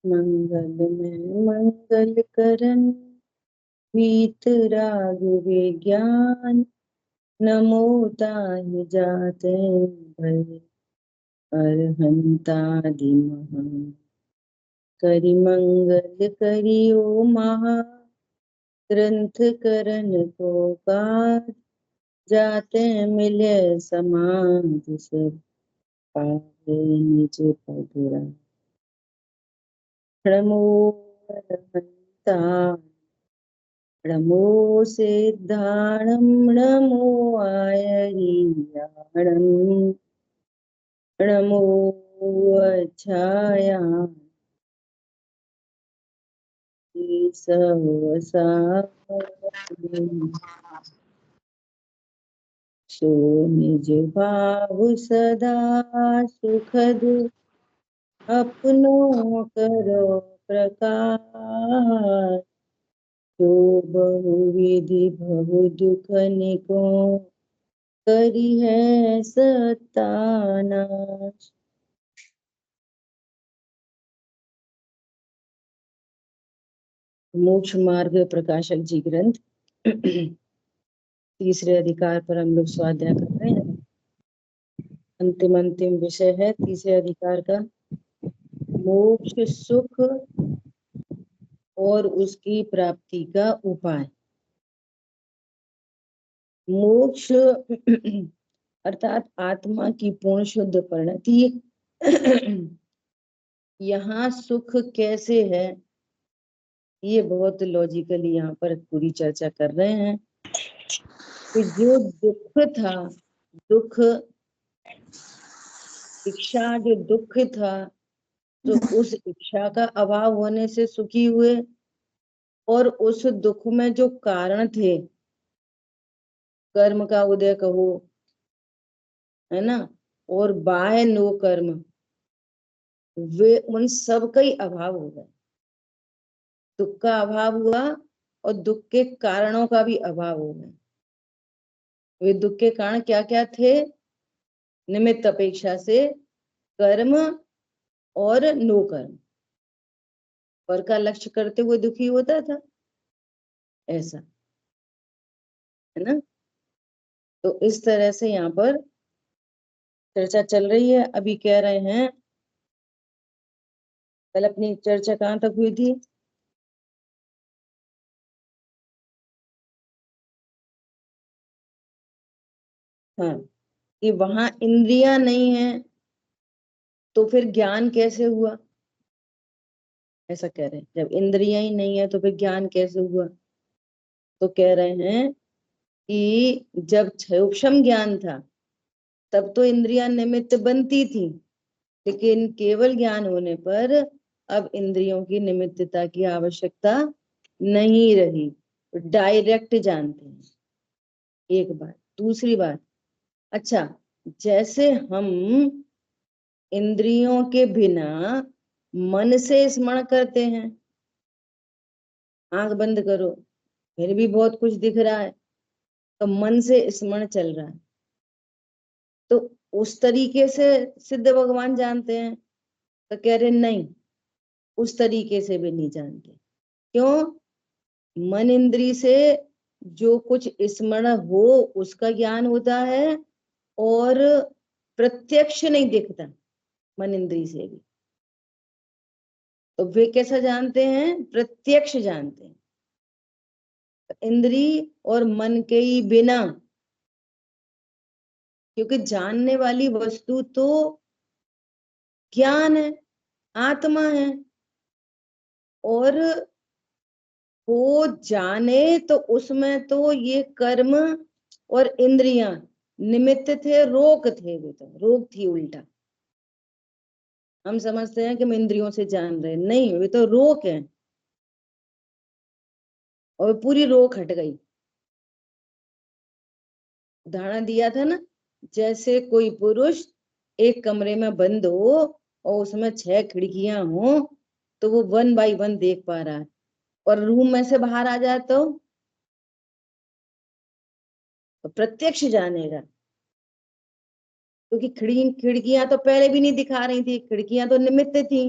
मंगल में मंगल करन वीतराग विज्ञान। नमो ताहि जाते भय अरहंतादि महा। करि मंगल करियो महा ग्रंथ करन को काज। जाते मिले समाज सब पावे निज पदरा। नमो अरहंता नमो सिद्धाणं नमो आयर्याणं नमो अच्छाया सवसा। सो निज भाव सदा सुखद अपनो करो प्रकाश। जो बहुविधि बहु दुख निको करी है सत्तानाश। मोक्ष मार्ग प्रकाशक जी ग्रंथ तीसरे अधिकार पर हम लोग स्वाध्याय कर रहे हैं। अंतिम विषय है तीसरे अधिकार का मोक्ष सुख और उसकी प्राप्ति का उपाय। मोक्ष अर्थात आत्मा की पूर्ण शुद्ध परिणति। यहाँ सुख कैसे है, ये बहुत लॉजिकली यहाँ पर पूरी चर्चा कर रहे हैं कि जो दुख था, दुख इच्छा, जो दुख था, तो उस इच्छा का अभाव होने से सुखी हुए, और उस दुख में जो कारण थे, कर्म का उदय कहो, है ना, और बाह्य नो कर्म, वे उन सब का ही अभाव हो गया। दुख का अभाव हुआ और दुख के कारणों का भी अभाव हो गया। वे दुख के कारण क्या क्या थे? निमित्त अपेक्षा से कर्म और नो कर्म। पर का लक्ष्य करते हुए दुखी होता था, ऐसा है ना। तो इस तरह से यहाँ पर चर्चा चल रही है। अभी कह रहे हैं, कल अपनी चर्चा कहाँ तक हुई थी? हाँ, कि वहां इंद्रियां नहीं है तो फिर ज्ञान कैसे हुआ, ऐसा कह रहे हैं। जब इंद्रियां ही नहीं है तो फिर ज्ञान कैसे हुआ? तो कह रहे हैं कि जब क्षयोक्षम ज्ञान था तब तो इंद्रियां निमित्त बनती थी, लेकिन केवल ज्ञान होने पर अब इंद्रियों की निमित्तता की आवश्यकता नहीं रही, डायरेक्ट जानते हैं। एक बात। दूसरी बात, अच्छा, जैसे हम इंद्रियों के बिना मन से स्मरण करते हैं, आंख बंद करो फिर भी बहुत कुछ दिख रहा है, तो मन से स्मरण चल रहा है, तो उस तरीके से सिद्ध भगवान जानते हैं। तो कह रहे नहीं, उस तरीके से भी नहीं जानते। क्यों? मन इंद्री से जो कुछ स्मरण हो उसका ज्ञान होता है, और प्रत्यक्ष नहीं दिखता मन इंद्री से भी। तो वे कैसा जानते हैं? प्रत्यक्ष जानते हैं। इंद्री और मन के ही बिना, क्योंकि जानने वाली वस्तु तो ज्ञान है, आत्मा है, और वो जाने तो उसमें तो ये कर्म और इंद्रियां निमित्त थे, रोक थे, वे तो रोक थी उल्टा। हम समझते हैं कि हम इंद्रियों से जान रहे, नहीं, वे तो रोक है, और पूरी रोक हट गई। उदाहरण दिया था ना, जैसे कोई पुरुष एक कमरे में बंद हो और उसमें 6 खिड़कियां हो, तो वो 1 बाय 1 देख पा रहा है, और रूम में से बाहर आ जाए तो प्रत्यक्ष जानेगा, क्योंकि खिड़कियां तो पहले भी नहीं दिखा रही थी, खिड़कियां तो निमित्त थी।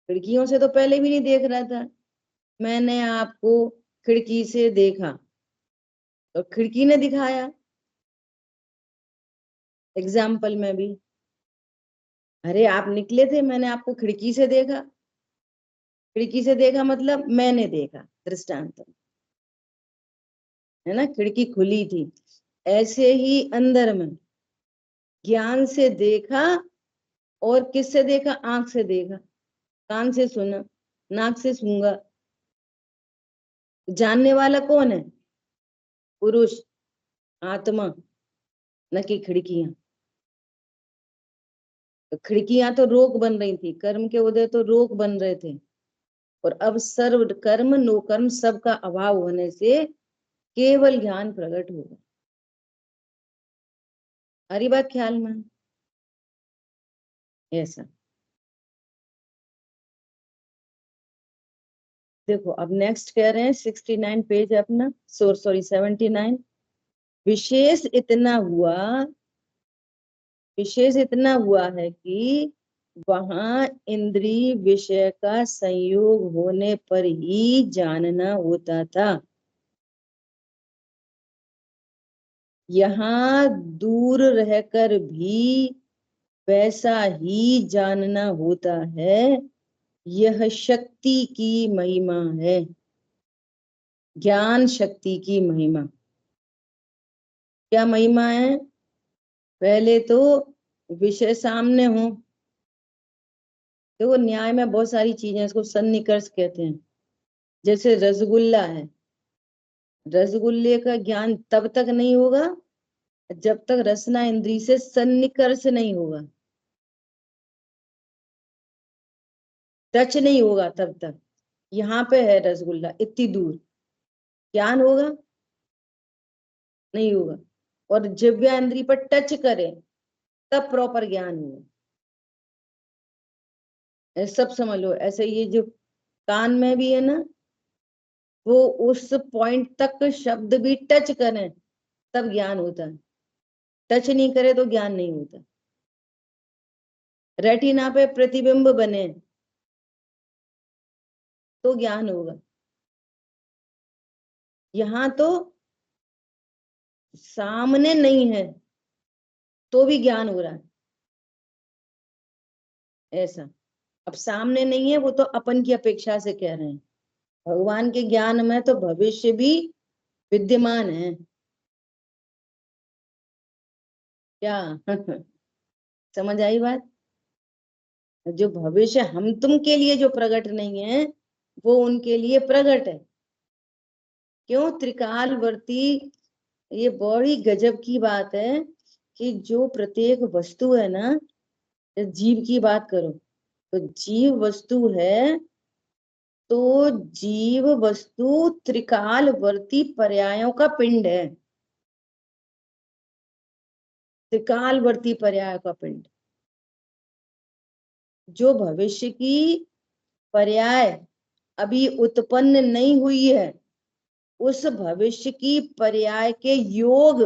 खिड़कियों से तो पहले भी नहीं देख रहा था। मैंने आपको खिड़की से देखा, तो खिड़की ने दिखाया एग्जाम्पल में भी। अरे आप निकले थे, मैंने आपको खिड़की से देखा। खिड़की से देखा मतलब मैंने देखा, दृष्टांत है ना, खिड़की खुली थी। ऐसे ही अंदर में ज्ञान से देखा, और किससे देखा? आंख से देखा, कान से सुना, नाक से सूंघा। जानने वाला कौन है? पुरुष, आत्मा, न कि खिड़कियां। तो खिड़कियां तो रोक बन रही थी, कर्म के उदय तो रोक बन रहे थे। और अब सर्व कर्म नो कर्म सबका अभाव होने से केवल ज्ञान प्रकट होगा। हरी बात ख्याल में? ऐसा देखो, अब नेक्स्ट कह रहे हैं 69 पेज अपना, सॉरी 79। विशेष इतना हुआ, विशेष इतना हुआ है कि वहां इंद्रिय विषय का संयोग होने पर ही जानना होता था। यहाँ दूर रहकर भी वैसा ही जानना होता है। यह शक्ति की महिमा है, ज्ञान शक्ति की महिमा। क्या महिमा है? पहले तो विषय सामने हो। देखो न्याय में बहुत सारी चीजें, इसको सन्निकर्ष कहते हैं। जैसे रसगुल्ला है, रसगुल्ले का ज्ञान तब तक नहीं होगा जब तक रसना इंद्री से सन्निकर्ष नहीं होगा, टच नहीं होगा तब तक। यहाँ पे है रसगुल्ला, इतनी दूर, ज्ञान होगा? नहीं होगा। और जिव्या इंद्री पर टच करे तब प्रॉपर ज्ञान होगा। सब समझ लो। ऐसे ये जो कान में भी है ना, वो उस पॉइंट तक शब्द भी टच करें तब ज्ञान होता है, टच नहीं करे तो ज्ञान नहीं होता। रेटिना पे प्रतिबिंब बने तो ज्ञान होगा। यहाँ तो सामने नहीं है तो भी ज्ञान हो रहा है, ऐसा। अब सामने नहीं है, वो तो अपन की अपेक्षा से कह रहे हैं। भगवान के ज्ञान में तो भविष्य भी विद्यमान है। क्या समझ आई बात? जो भविष्य हम तुम के लिए जो प्रकट नहीं है, वो उनके लिए प्रकट है। क्यों? त्रिकालवर्ती। ये बड़ी गजब की बात है कि जो प्रत्येक वस्तु है ना, जीव की बात करो तो जीव वस्तु है, तो जीव वस्तु त्रिकालवर्ती पर्यायों का पिंड है। त्रिकालवर्ती पर्याय का पिंड। जो भविष्य की पर्याय अभी उत्पन्न नहीं हुई है, उस भविष्य की पर्याय के योग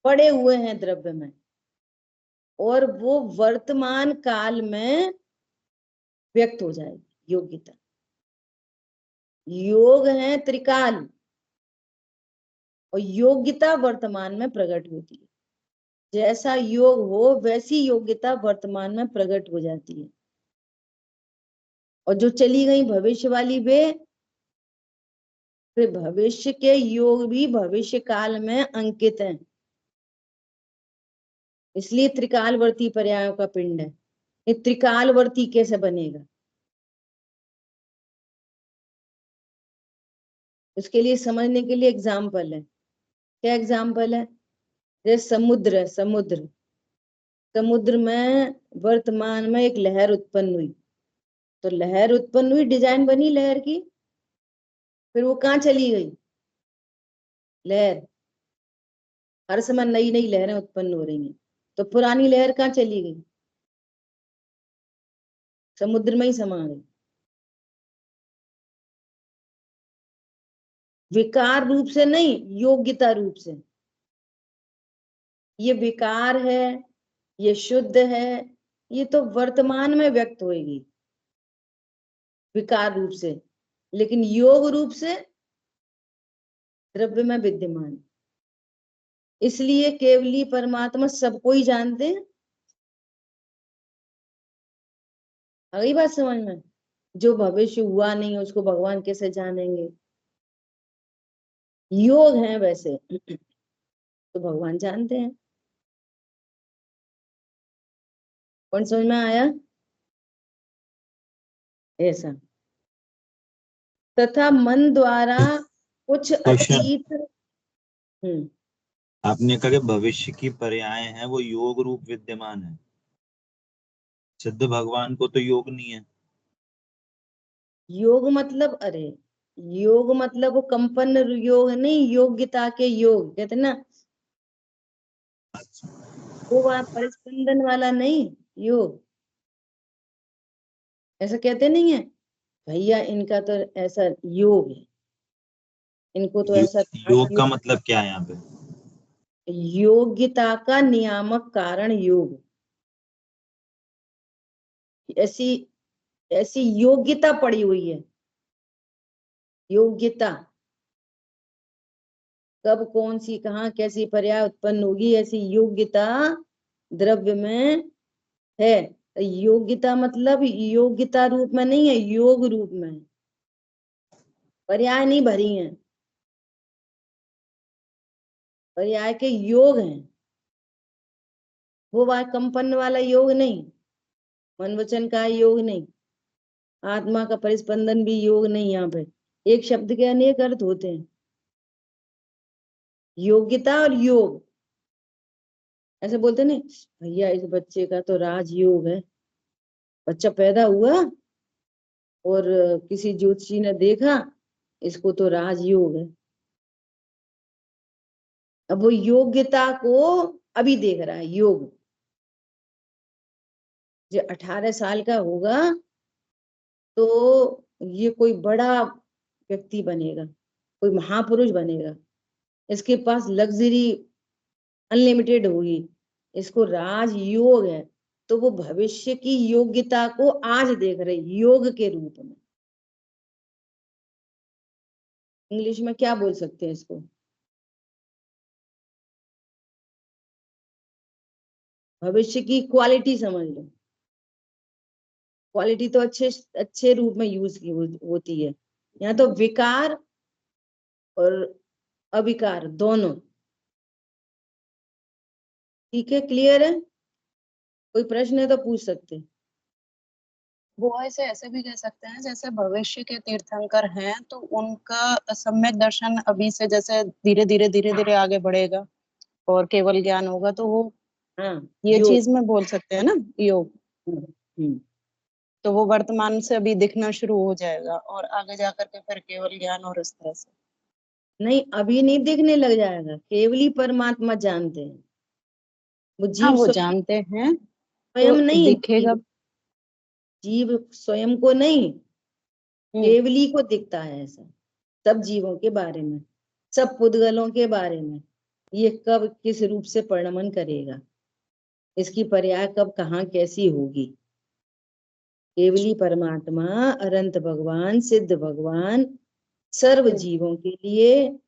पड़े हुए हैं द्रव्य में, और वो वर्तमान काल में व्यक्त हो जाएगी योग्यता। योग है त्रिकाल, और योग्यता वर्तमान में प्रकट होती है। जैसा योग हो वैसी योग्यता वर्तमान में प्रकट हो जाती है। और जो चली गई भविष्य वाली वे, फिर भविष्य के योग भी भविष्य काल में अंकित हैं। इसलिए त्रिकालवर्ती पर्यायों का पिंड है। ये त्रिकालवर्ती कैसे बनेगा? उसके लिए समझने के लिए एग्जाम्पल है। क्या एग्जाम्पल है? जैसे समुद्र है, समुद्र, समुद्र में वर्तमान में एक लहर उत्पन्न हुई, तो लहर उत्पन्न हुई, डिजाइन बनी लहर की, फिर वो कहाँ चली गई लहर? हर समय नई नई लहरें उत्पन्न हो रही हैं, तो पुरानी लहर कहाँ चली गई? समुद्र में ही समा गई। विकार रूप से नहीं, योग्यता रूप से। ये विकार है, ये शुद्ध है, ये तो वर्तमान में व्यक्त होएगी विकार रूप से, लेकिन योग रूप से द्रव्य में विद्यमान। इसलिए केवली परमात्मा सबको ही जानते हैं। अगली बात समझ में, जो भविष्य हुआ नहीं उसको भगवान कैसे जानेंगे? योग है वैसे तो भगवान जानते हैं। कौन समझ में आया? ऐसा तथा मन द्वारा कुछ क्वेश्चन, अतीत। आपने कहा कि भविष्य की पर्याय हैं वो योग रूप विद्यमान है, सिद्ध भगवान को तो योग नहीं है। योग मतलब, अरे योग मतलब वो कंपन योग नहीं, योग्यता के योग कहते ना, वो वहां परिस्पंदन वाला नहीं योग। ऐसा कहते नहीं है भैया इनका तो ऐसा योग है, इनको तो ऐसा खास योग का योग। मतलब क्या है यहाँ पे? योग्यता का नियामक कारण योग। ऐसी ऐसी योग्यता पड़ी हुई है। योग्यता कब कौन सी कहाँ कैसी पर्याय उत्पन्न होगी, ऐसी योग्यता द्रव्य में है। योग्यता मतलब योग्यता रूप में नहीं है, योग रूप में है। पर्याय नहीं भरी है, पर्याय के योग हैं। वो कंपन वाला योग नहीं, मन वचन का योग नहीं, आत्मा का परिस्पंदन भी योग नहीं। यहाँ पे एक शब्द के अनेक अर्थ होते हैं। योग्यता और योग ऐसे बोलते नहीं भैया इस बच्चे का तो राजयोग है। बच्चा पैदा हुआ और किसी ज्योतिषी ने देखा इसको तो राजयोग है। अब वो योग्यता को अभी देख रहा है योग। जो 18 साल का होगा तो ये कोई बड़ा व्यक्ति बनेगा, कोई महापुरुष बनेगा, इसके पास लग्जरी अनलिमिटेड होगी, इसको राजयोग है। तो वो भविष्य की योग्यता को आज देख रहे योग के रूप में। इंग्लिश में क्या बोल सकते हैं इसको? भविष्य की क्वालिटी समझ लो। क्वालिटी तो अच्छे अच्छे रूप में यूज की होती है। यहाँ तो विकार और अविकार दोनों। ठीक है, क्लियर है? कोई प्रश्न है तो पूछ सकते हैं। वो ऐसे भी कह सकते हैं जैसे भविष्य के तीर्थंकर हैं तो उनका सम्यक दर्शन अभी से जैसे धीरे धीरे आगे बढ़ेगा और केवल ज्ञान होगा, तो वो हाँ ये योग। चीज में बोल सकते हैं ना योग। हम्म। तो वो वर्तमान से अभी दिखना शुरू हो जाएगा और आगे जाकर के फिर केवल ज्ञान और इस तरह से। नहीं अभी नहीं दिखने लग जाएगा, केवली परमात्मा जानते हैं। वो हाँ जीव वो स्वयं जानते हैं तो स्वयं नहीं, दिखेगा। जीव स्वयं को नहीं, हम्म। केवली को दिखता है ऐसा। सब जीवों के बारे में, सब पुद्गलों के बारे में, ये कब किस रूप से परिणमन करेगा, इसकी पर्याय कब कहाँ कैसी होगी। केवली परमात्मा, अनंत भगवान, सिद्ध भगवान सर्व जीवों के लिए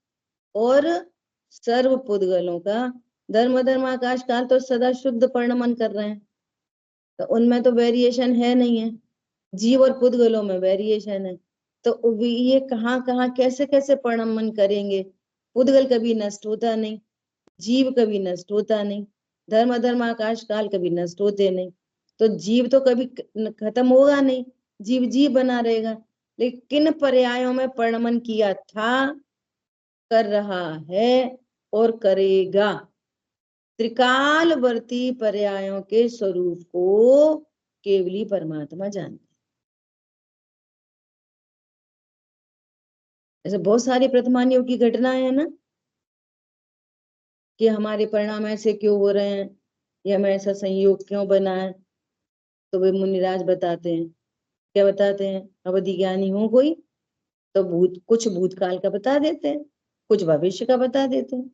और सर्व पुद्गलों का धर्म धर्म आकाश काल तो सदा शुद्ध परिणमन कर रहे हैं। तो उनमें तो वेरिएशन है नहीं है, जीव और पुद्गलों में वेरिएशन है। तो ये कहाँ कहाँ कैसे कैसे परिणमन करेंगे? पुद्गल कभी नष्ट होता नहीं, जीव कभी नष्ट होता नहीं, धर्म धर्म आकाश काल कभी नष्ट होते नहीं। तो जीव तो कभी खत्म होगा नहीं, जीव जीव बना रहेगा। लेकिन किन पर्यायों में परिणमन किया था, कर रहा है और करेगा, त्रिकालवर्ती पर्यायों के स्वरूप को केवली परमात्मा जानते। ऐसे बहुत सारी वर्तमानियों की घटनाएं है ना, कि हमारे परिणाम ऐसे क्यों हो रहे हैं, या हमें ऐसा संयोग क्यों बना है। तो वे मुनिराज बताते हैं, क्या बताते हैं? अवधि ज्ञानी हो कोई तो कुछ भूतकाल का बता देते हैं, कुछ भविष्य का बता देते हैं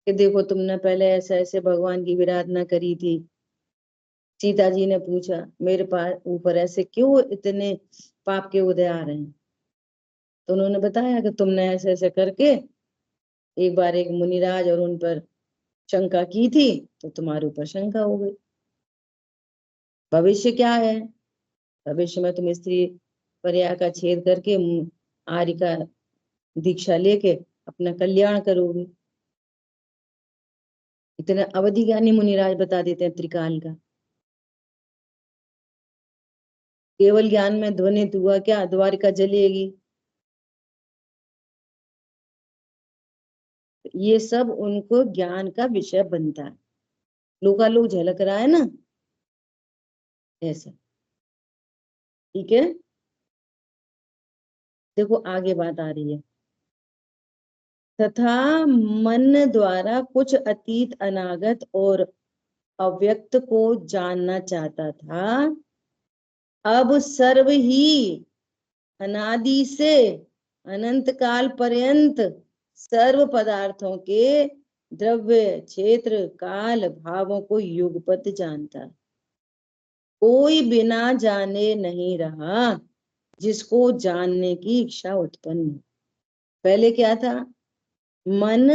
कि देखो तुमने पहले ऐसे ऐसे भगवान की विराधना करी थी, सीता जी ने पूछा मेरे पास ऊपर ऐसे क्यों इतने पाप के उदय आ रहे हैं? तो उन्होंने बताया कि तुमने ऐसे ऐसे करके एक बार एक मुनिराज और उन पर शंका की थी, तो तुम्हारे ऊपर शंका हो गई। भविष्य क्या है? भविष्य में तुम स्त्री पर्याय का छेद करके आर्य का दीक्षा लेके अपना कल्याण करोगे। इतना अवधि ज्ञानी मुनिराज बता देते हैं त्रिकाल का। केवल ज्ञान में ध्वनित हुआ क्या द्वारिका जलेगी? ये सब उनको ज्ञान का विषय बनता है। लोकालोक झलक रहा है ना, ऐसा। ठीक है, देखो आगे बात आ रही है। तथा मन द्वारा कुछ अतीत अनागत और अव्यक्त को जानना चाहता था, अब सर्व ही अनादि से अनंत काल पर्यंत सर्व पदार्थों के द्रव्य क्षेत्र काल भावों को युगपत जानता। कोई बिना जाने नहीं रहा जिसको जानने की इच्छा उत्पन्न। पहले क्या था? मन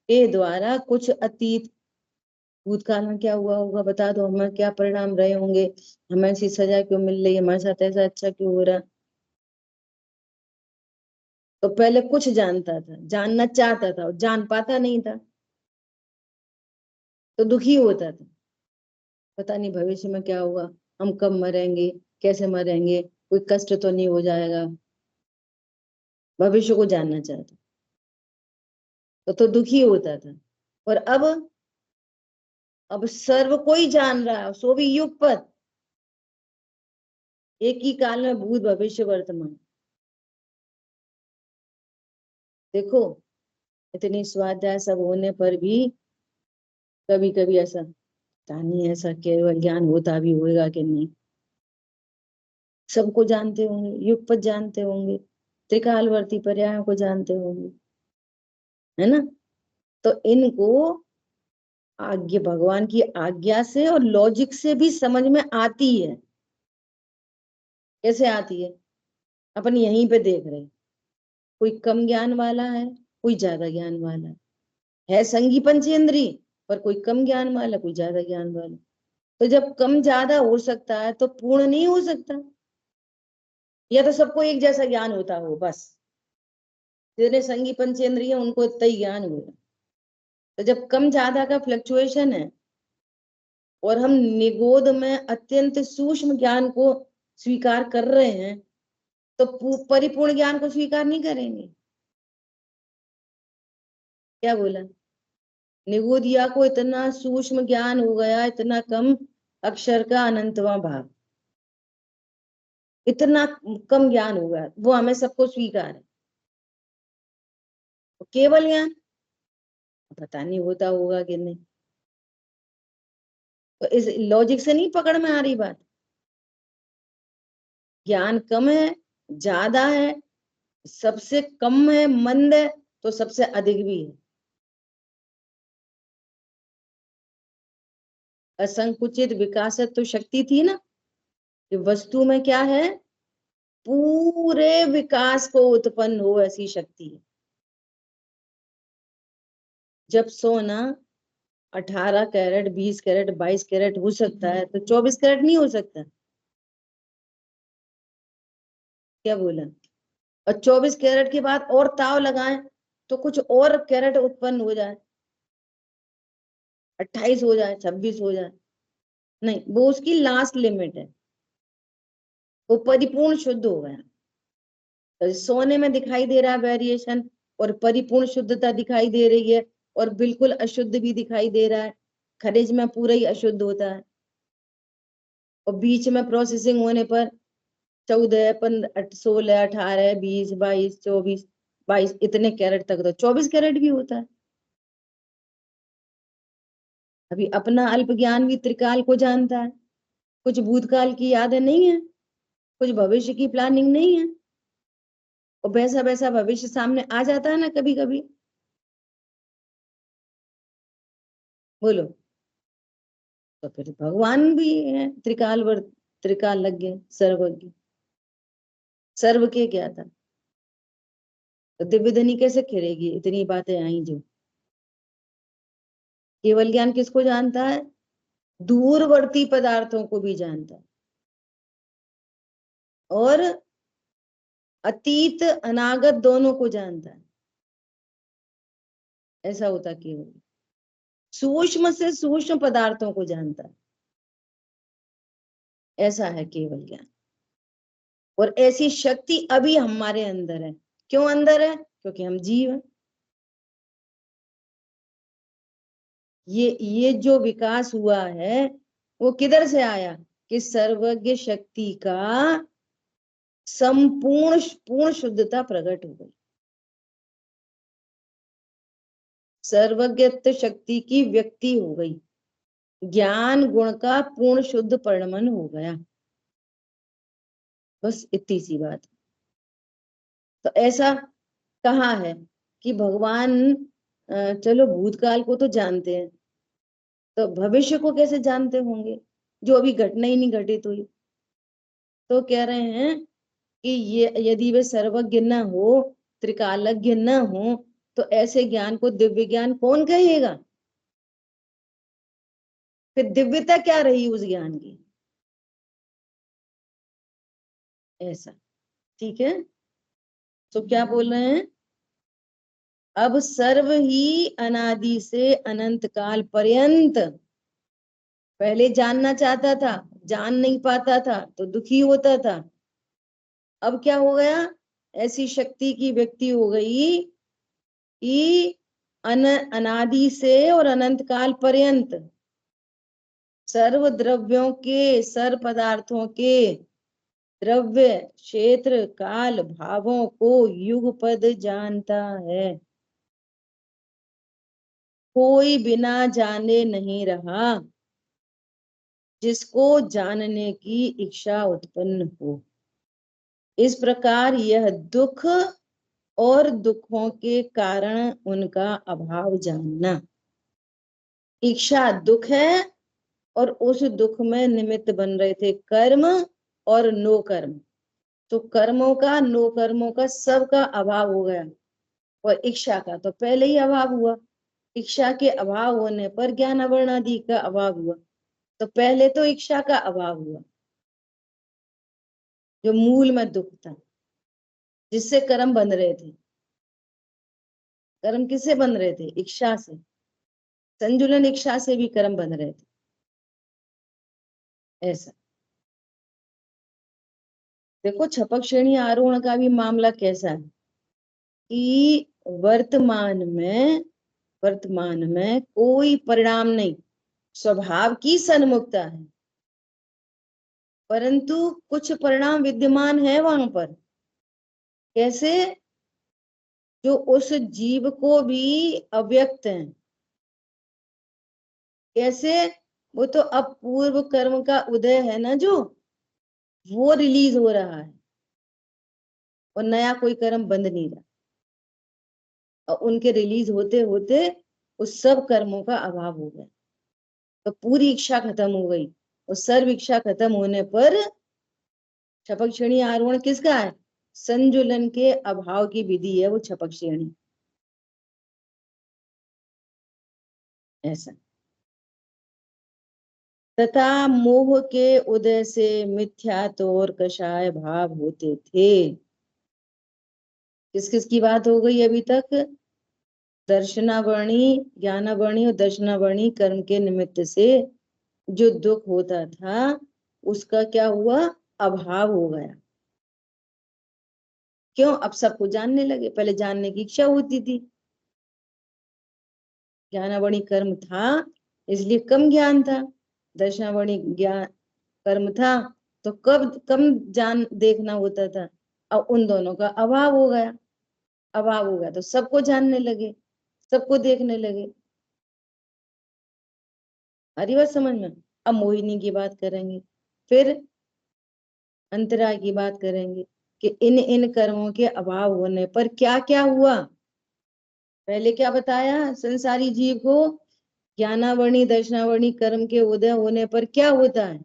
के द्वारा कुछ अतीत, भूतकाल में क्या हुआ होगा बता दो, हमें क्या परिणाम रहे होंगे, हमें ऐसी सजा क्यों मिल रही है, हमारे साथ ऐसा अच्छा क्यों हो रहा। तो पहले कुछ जानता था, जानना चाहता था और जान पाता नहीं था, तो दुखी होता था। पता नहीं भविष्य में क्या होगा, हम कब मरेंगे, कैसे मरेंगे, कोई कष्ट तो नहीं हो जाएगा। भविष्य को जानना चाहता तो दुखी होता था। और अब सर्व कोई जान रहा है, सो भी युगपत, एक ही काल में भूत भविष्य वर्तमान। देखो इतनी स्वाध्याय सब होने पर भी कभी कभी ऐसा पता नहीं, ऐसा केवल ज्ञान होता भी होगा कि नहीं। सबको जानते होंगे, युगपत जानते होंगे, त्रिकालवर्ती पर्यायों को जानते होंगे, है ना। तो इनको आज्ञा, भगवान की आज्ञा से और लॉजिक से भी समझ में आती है। कैसे आती है? अपन यहीं पे देख रहे हैं, कोई कम ज्ञान वाला है, कोई ज्यादा ज्ञान वाला है संगी पंचेंद्री, पर कोई कम ज्ञान वाला, कोई ज्यादा ज्ञान वाला। तो जब कम ज्यादा हो सकता है तो पूर्ण नहीं हो सकता, या तो सबको एक जैसा ज्ञान होता हो बस, जितने संगी पंचेंद्रिय उनको इतना ही ज्ञान हुआ। तो जब कम ज्यादा का फ्लक्चुएशन है और हम निगोद में अत्यंत सूक्ष्म ज्ञान को स्वीकार कर रहे हैं, तो परिपूर्ण ज्ञान को स्वीकार नहीं करेंगे। क्या बोला? निगोदिया को इतना सूक्ष्म ज्ञान हो गया, इतना कम अक्षर का अनंतवां भाग, इतना कम ज्ञान हो गया, वो हमें सबको स्वीकार है। केवल ज्ञान पता नहीं होता होगा कि नहीं। तो इस लॉजिक से नहीं पकड़ में आ रही बात। ज्ञान कम है, ज्यादा है, सबसे कम है, मंद है, तो सबसे अधिक भी है। असंकुचित विकासत्व शक्ति थी ना, कि वस्तु में क्या है, पूरे विकास को उत्पन्न हो ऐसी शक्ति है। जब सोना 18 कैरेट, 20 कैरेट, 22 कैरेट हो सकता है, तो 24 कैरेट नहीं हो सकता? क्या बोला? और 24 कैरेट के बाद और ताव लगाएं तो कुछ और कैरेट उत्पन्न हो जाए, 28 हो जाए, 26 हो जाए, नहीं, वो उसकी लास्ट लिमिट है, वो परिपूर्ण शुद्ध हो गया। तो सोने में दिखाई दे रहा है वेरिएशन, और परिपूर्ण शुद्धता दिखाई दे रही है, और बिल्कुल अशुद्ध भी दिखाई दे रहा है। खनिज में पूरा ही अशुद्ध होता है, और बीच में प्रोसेसिंग होने पर 14, 15, 16, 18, 20, 22, 24, 22 इतने कैरेट तक, तो 24 कैरेट भी होता है। अभी अपना अल्प ज्ञान भी त्रिकाल को जानता है, कुछ भूतकाल की यादें नहीं है, कुछ भविष्य की प्लानिंग नहीं है, और वैसा वैसा भविष्य सामने आ जाता है ना कभी कभी। बोलो, तो फिर भगवान भी है त्रिकालज्ञ सर्वज्ञ। सर्व के क्या था, तो दिव्य धनी कैसे खिलेगी, इतनी बातें आई जो। केवल ज्ञान किसको जानता है, दूरवर्ती पदार्थों को भी जानता है, और अतीत अनागत दोनों को जानता है। ऐसा होता केवल, सूक्ष्म से सूक्ष्म पदार्थों को जानता है, ऐसा है केवल ज्ञान। और ऐसी शक्ति अभी हमारे अंदर है। क्यों अंदर है, क्योंकि हम जीव हैं। ये जो विकास हुआ है वो किधर से आया, कि सर्वज्ञ शक्ति का संपूर्ण पूर्ण शुद्धता प्रकट हो गई। सर्वज्ञत्व शक्ति की व्यक्ति हो गई, ज्ञान गुण का पूर्ण शुद्ध परिणमन हो गया। बस इतनी सी बात। तो ऐसा कहा है कि भगवान चलो भूतकाल को तो जानते हैं, तो भविष्य को कैसे जानते होंगे, जो अभी घटना ही नहीं घटित हुई। तो कह रहे हैं कि ये यदि वे सर्वज्ञ न हो, त्रिकालज्ञ न हो, तो ऐसे ज्ञान को दिव्य ज्ञान कौन कहेगा। फिर दिव्यता क्या रही उस ज्ञान की, ऐसा। ठीक है, तो क्या बोल रहे हैं, अब सर्व ही अनादि से अनंत काल पर्यंत, पहले जानना चाहता था, जान नहीं पाता था तो दुखी होता था। अब क्या हो गया, ऐसी शक्ति की व्यक्ति हो गई कि अनादि से और अनंत काल पर्यंत सर्व द्रव्यों के, सर्व पदार्थों के द्रव्य क्षेत्र काल भावों को युगपद जानता है। कोई बिना जाने नहीं रहा जिसको जानने की इच्छा उत्पन्न हो। इस प्रकार यह दुख और दुखों के कारण उनका अभाव जानना। इच्छा दुख है, और उस दुख में निमित्त बन रहे थे कर्म और नो कर्म। तो कर्मों का, नो कर्मों का, सबका अभाव हो गया। और इच्छा का तो पहले ही अभाव हुआ। इच्छा के अभाव होने पर ज्ञान अवर्णादि का अभाव हुआ। तो पहले तो इच्छा का अभाव हुआ, जो मूल में दुख था, जिससे कर्म बन रहे थे। कर्म किससे बन रहे थे, इच्छा से। संजुलन इच्छा से भी कर्म बन रहे थे, ऐसा। देखो छपक श्रेणी आरोहण का भी मामला कैसा है कि वर्तमान में कोई परिणाम नहीं, स्वभाव की सन्मुखता है, परंतु कुछ परिणाम विद्यमान है वहां पर। कैसे, जो उस जीव को भी अव्यक्त है। कैसे, वो तो अब पूर्व कर्म का उदय है ना, जो वो रिलीज हो रहा है, और नया कोई कर्म बंद नहीं रहा। और उनके रिलीज होते होते उस सब कर्मों का अभाव हो गया। तो पूरी इच्छा खत्म हो गई, और सर्व इच्छा खत्म होने पर छपक श्रेणी आरोहण किसका है, संजुलन के अभाव की विधि है वो छपक श्रेणी, ऐसा। तथा मोह के उदय से मिथ्यात्व और कषाय भाव होते थे। किस किस की बात हो गई अभी तक, दर्शनावर्णी, ज्ञानावर्णी और दर्शनावर्णी कर्म के निमित्त से जो दुख होता था उसका क्या हुआ, अभाव हो गया। क्यों, अब सबको जानने लगे। पहले जानने की इच्छा होती थी, ज्ञानावर्णी कर्म था इसलिए कम ज्ञान था, दर्शनावर्णी ज्ञान कर्म था तो कम जान देखना होता था। अब उन दोनों का अभाव हो गया। अभाव हो गया तो सबको जानने लगे, सबको देखने लगे। हरी बात समझ में। अब मोहिनी की बात करेंगे, फिर अंतराय की बात करेंगे कि इन इन कर्मों के अभाव होने पर क्या क्या हुआ। पहले क्या बताया, संसारी जीव को ज्ञानावर्णी दर्शनावर्णी कर्म के उदय होने पर क्या होता है,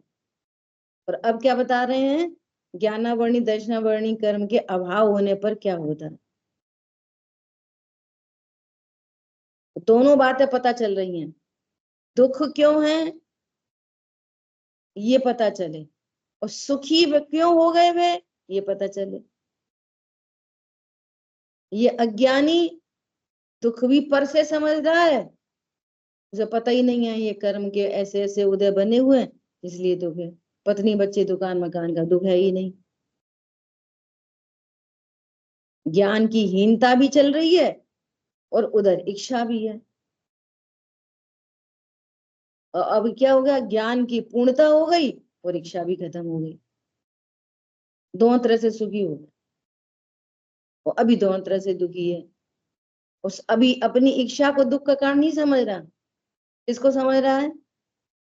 और अब क्या बता रहे हैं, ज्ञानावर्णी दर्शनावर्णी कर्म के अभाव होने पर क्या होता है। दोनों बातें पता चल रही हैं, दुख क्यों है ये पता चले, और सुखी क्यों हो गए वे ये पता चले। ये अज्ञानी दुख भी पर से समझ रहा है, उसे पता ही नहीं है ये कर्म के ऐसे ऐसे उदय बने हुए हैं इसलिए दुख है। पत्नी बच्चे दुकान मकान का दुख है ही नहीं। ज्ञान की हीनता भी चल रही है और उधर इच्छा भी है। और अब क्या हो गया, ज्ञान की पूर्णता हो गई और इच्छा भी खत्म हो गई, दोनों तरह से सुखी हो गए। और अभी दोनों तरह से दुखी है। उस अभी अपनी इच्छा को दुख का कारण नहीं समझ रहा, इसको समझ रहा है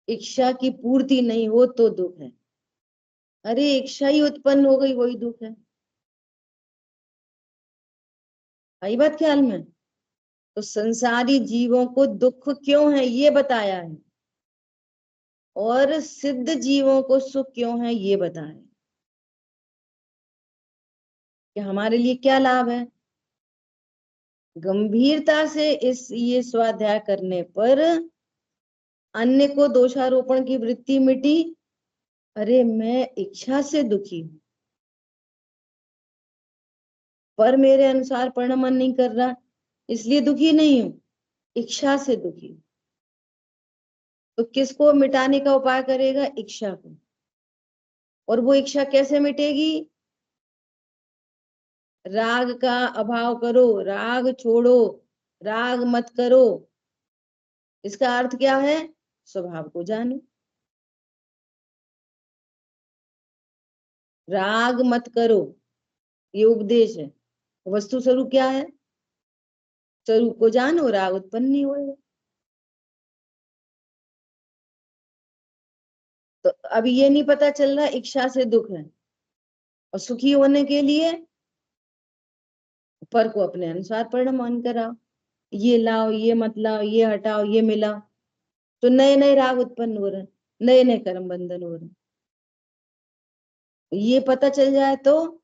इच्छा की पूर्ति नहीं हो तो दुख है। अरे इच्छा ही उत्पन्न हो गई वही दुख है। आई बात ख्याल में। तो संसारी जीवों को दुख क्यों है ये बताया है, और सिद्ध जीवों को सुख क्यों है ये बताया है कि हमारे लिए क्या लाभ है। गंभीरता से ये स्वाध्याय करने पर अन्य को दोषारोपण की वृत्ति मिटी। अरे मैं इच्छा से दुखी हूं, पर मेरे अनुसार पढ़ना मन नहीं कर रहा इसलिए दुखी नहीं हूं, इच्छा से दुखी हूं। तो किसको मिटाने का उपाय करेगा, इच्छा को। और वो इच्छा कैसे मिटेगी, राग का अभाव करो, राग छोड़ो, राग मत करो। इसका अर्थ क्या है, स्वभाव को जानो। राग मत करो ये उपदेश है। वस्तु स्वरूप क्या है, स्वरूप को जानो, राग उत्पन्न नहीं होगा। तो अब ये नहीं पता चल रहा इच्छा से दुख है, और सुखी होने के लिए पर को अपने अनुसार परिणाम कराओ, ये लाओ ये मत लाओ, ये हटाओ ये मिलाओ। तो नए नए राग उत्पन्न हो रहे हैं, नए नए कर्म बंधन हो रहे हैं। ये पता चल जाए तो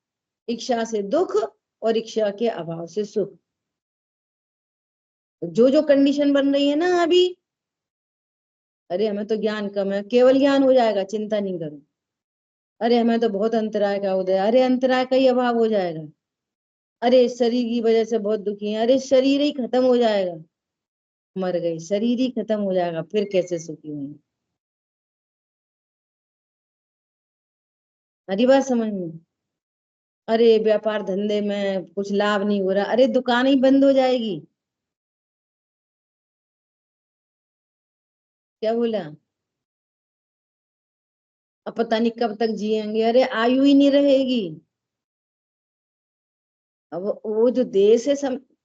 इच्छा से दुख और इच्छा के अभाव से सुख। जो जो कंडीशन बन रही है ना अभी, अरे हमें तो ज्ञान कम है, केवल ज्ञान हो जाएगा चिंता नहीं करो। अरे हमें तो बहुत अंतराय का उदय, अरे अंतराय का ही अभाव हो जाएगा। अरे शरीर की वजह से बहुत दुखी है, अरे शरीर ही खत्म हो जाएगा, मर गए शरीर ही खत्म हो जाएगा फिर कैसे सुखी होंगे। हरी बात समझ में। अरे व्यापार धंधे में कुछ लाभ नहीं हो रहा, अरे दुकान ही बंद हो जाएगी। क्या बोला, अब पता नहीं कब तक जिएंगे, अरे आयु ही नहीं रहेगी। अब वो जो देर से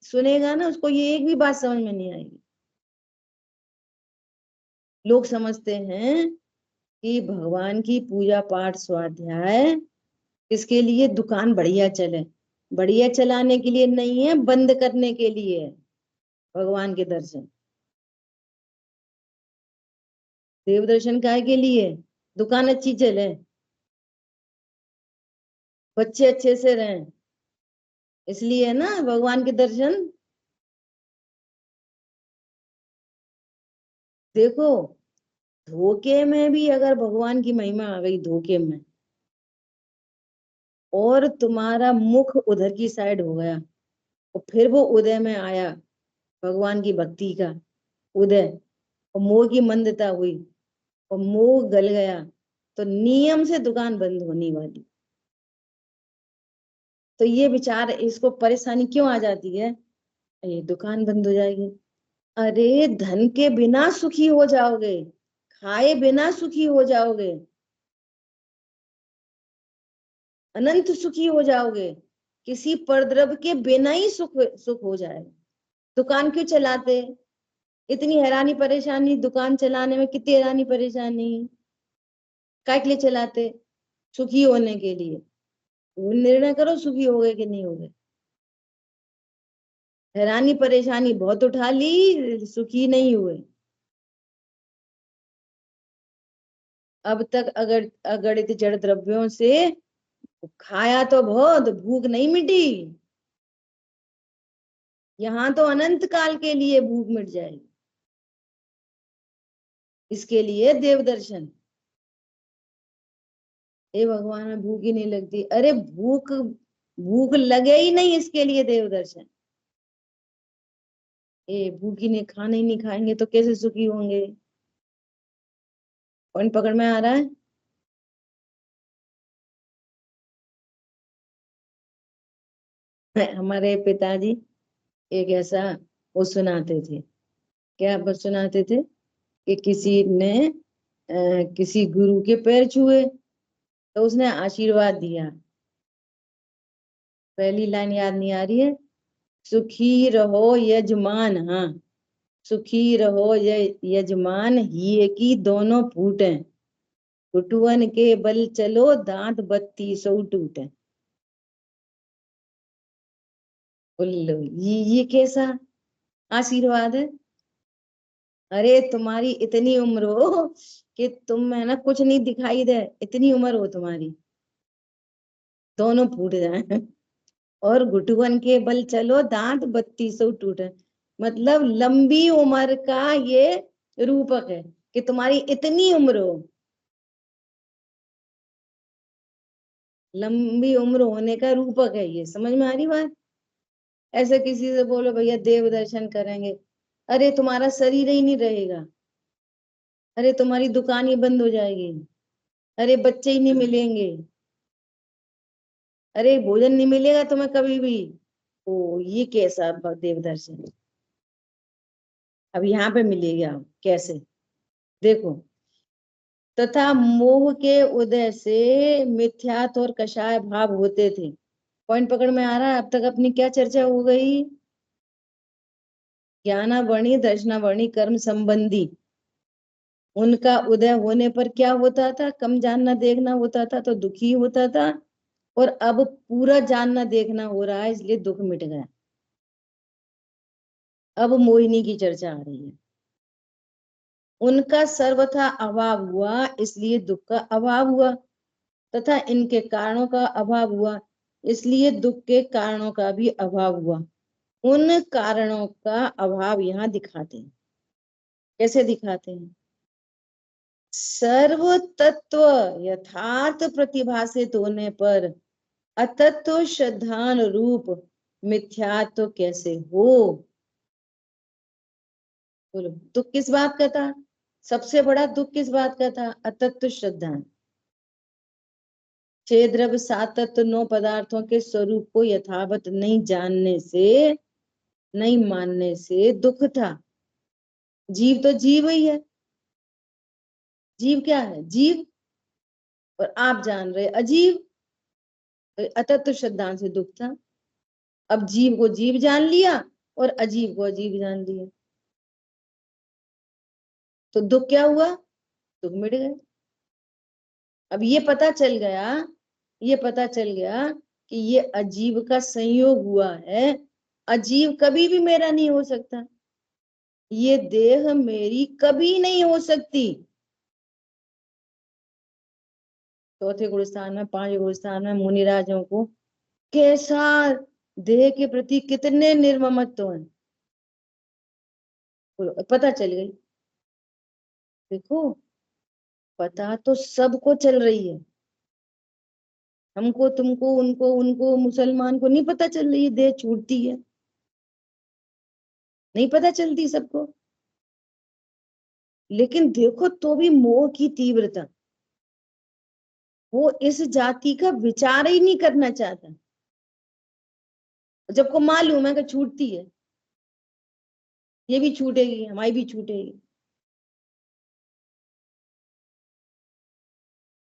सुनेगा ना उसको ये एक भी बात समझ में नहीं आएगी। लोग समझते हैं कि भगवान की पूजा पाठ स्वाध्याय इसके लिए दुकान बढ़िया चले, बढ़िया चलाने के लिए नहीं है, बंद करने के लिए है। भगवान के दर्शन, देव दर्शन काय के लिए, दुकान अच्छी चले, बच्चे अच्छे से रहें, इसलिए ना भगवान के दर्शन। देखो धोखे में भी अगर भगवान की महिमा आ गई धोखे में, और तुम्हारा मुख उधर की साइड हो गया, और फिर वो उदय में आया भगवान की भक्ति का उदय, और मोह की मंदता हुई और मोह गल गया, तो नियम से दुकान बंद होने वाली। तो ये विचार, इसको परेशानी क्यों आ जाती है, ये दुकान बंद हो जाएगी। अरे धन के बिना सुखी हो जाओगे, खाए बिना सुखी हो जाओगे, अनंत सुखी हो जाओगे, किसी परद्रव्य के बिना ही सुख सुख हो जाएगा। दुकान क्यों चलाते, इतनी हैरानी परेशानी दुकान चलाने में, कितनी हैरानी परेशानी, काय के लिए चलाते, सुखी होने के लिए। निर्णय करो सुखी हो गए कि नहीं हो गए। हैरानी परेशानी बहुत उठा ली, सुखी नहीं हुए। अब तक अगर अगणित जड़ द्रव्यों से खाया तो बहुत, भूख नहीं मिटी। यहाँ तो अनंत काल के लिए भूख मिट जाएगी। इसके लिए देव दर्शन। हे भगवान, में भूख ही नहीं लगती। अरे भूख भूख लगे ही नहीं, इसके लिए देव दर्शन। भूख ही नहीं, खाना ही नहीं खाएंगे तो कैसे सुखी होंगे? पॉइंट पकड़ में आ रहा है? हमारे पिताजी एक ऐसा वो सुनाते थे। क्या बस सुनाते थे कि किसी ने किसी गुरु के पैर छुए तो उसने आशीर्वाद दिया। पहली लाइन याद नहीं आ रही है? सुखी रहो यजमान। हाँ, सुखी रहो यजमान, ही की दोनों फूटे, कुटुअन के बल चलो, दांत 32 टूटे। उल्लू, ये कैसा आशीर्वाद है? अरे तुम्हारी इतनी उम्र हो कि तुम है ना कुछ नहीं दिखाई दे, इतनी उम्र हो तुम्हारी, दोनों फूट जाए, और घुटुअन के बल चलो, दांत 32 टूटे। मतलब लंबी उम्र का ये रूपक है कि तुम्हारी इतनी उम्र हो। लंबी उम्र होने का रूपक है ये। समझ में आ रही बात? ऐसे किसी से बोलो भैया देव दर्शन करेंगे, अरे तुम्हारा शरीर ही नहीं रहेगा, अरे तुम्हारी दुकान ही बंद हो जाएगी, अरे बच्चे ही नहीं मिलेंगे, अरे भोजन नहीं मिलेगा तुम्हें कभी भी। ओ ये कैसा देव दर्शन? अब यहाँ पे मिलेगा कैसे? देखो, तथा मोह के उदय से मिथ्यात और कषाय भाव होते थे। पॉइंट पकड़ में आ रहा है? अब तक अपनी क्या चर्चा हो गई? ज्ञानावर्णी दर्शनावर्णी कर्म संबंधी उनका उदय होने पर क्या होता था? कम जानना देखना होता था तो दुखी होता था, और अब पूरा जानना देखना हो रहा है, इसलिए दुख मिट गया। अब मोहिनी की चर्चा आ रही है। उनका सर्वथा अभाव हुआ, इसलिए दुख का अभाव हुआ, तथा इनके कारणों का अभाव हुआ, इसलिए दुख के कारणों का भी अभाव हुआ। उन कारणों का अभाव यहाँ दिखाते हैं। कैसे दिखाते हैं? सर्व तत्व यथार्थ प्रतिभासित होने पर अतत्व श्रद्धान रूप मिथ्यात्व कैसे हो? बोलो, दुख किस बात का था? सबसे बड़ा दुख किस बात का था? अतत्व श्रद्धा। 6 द्रव्य 7 तत्व 9 पदार्थों के स्वरूप को यथावत नहीं जानने से, नहीं मानने से दुख था। जीव तो जीव ही है। जीव क्या है? जीव। और आप जान रहे अजीव, तो अतत्व श्रद्धा से दुख था। अब जीव को जीव जान लिया और अजीब को अजीब जान लिया, तो दुख क्या हुआ? दुख मिट गए। अब ये पता चल गया, ये पता चल गया कि ये अजीब का संयोग हुआ है। अजीब कभी भी मेरा नहीं हो सकता, ये देह मेरी कभी नहीं हो सकती। चौथे गुणस्थान में, 5 गुणस्थान में मुनिराजों को कैसा देह के प्रति कितने निर्ममत्व है, पता चल गई। देखो, पता तो सबको चल रही है, हमको तुमको उनको उनको मुसलमान को नहीं पता चल रही है देह छूटती है, नहीं पता चलती सबको। लेकिन देखो तो भी मोह की तीव्रता, वो इस जाति का विचार ही नहीं करना चाहता। जबको मालूम है कि छूटती है, ये भी छूटेगी, हमारी भी छूटेगी,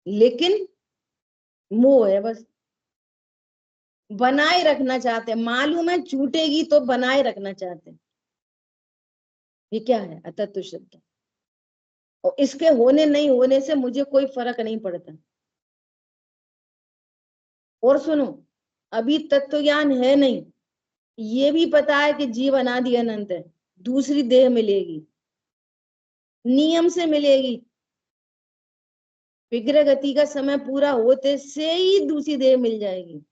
लेकिन मोह है बस, बनाए रखना चाहते हैं। मालूम है छूटेगी तो बनाए रखना चाहते हैं। ये क्या है? अतत्व श्रद्धा। और इसके होने नहीं होने से मुझे कोई फर्क नहीं पड़ता। और सुनो, अभी तत्व ज्ञान है नहीं, ये भी पता है कि जीव अनादि अनंत है, दूसरी देह मिलेगी, नियम से मिलेगी, विग्रह गति का समय पूरा होते से ही दूसरी देह मिल जाएगी।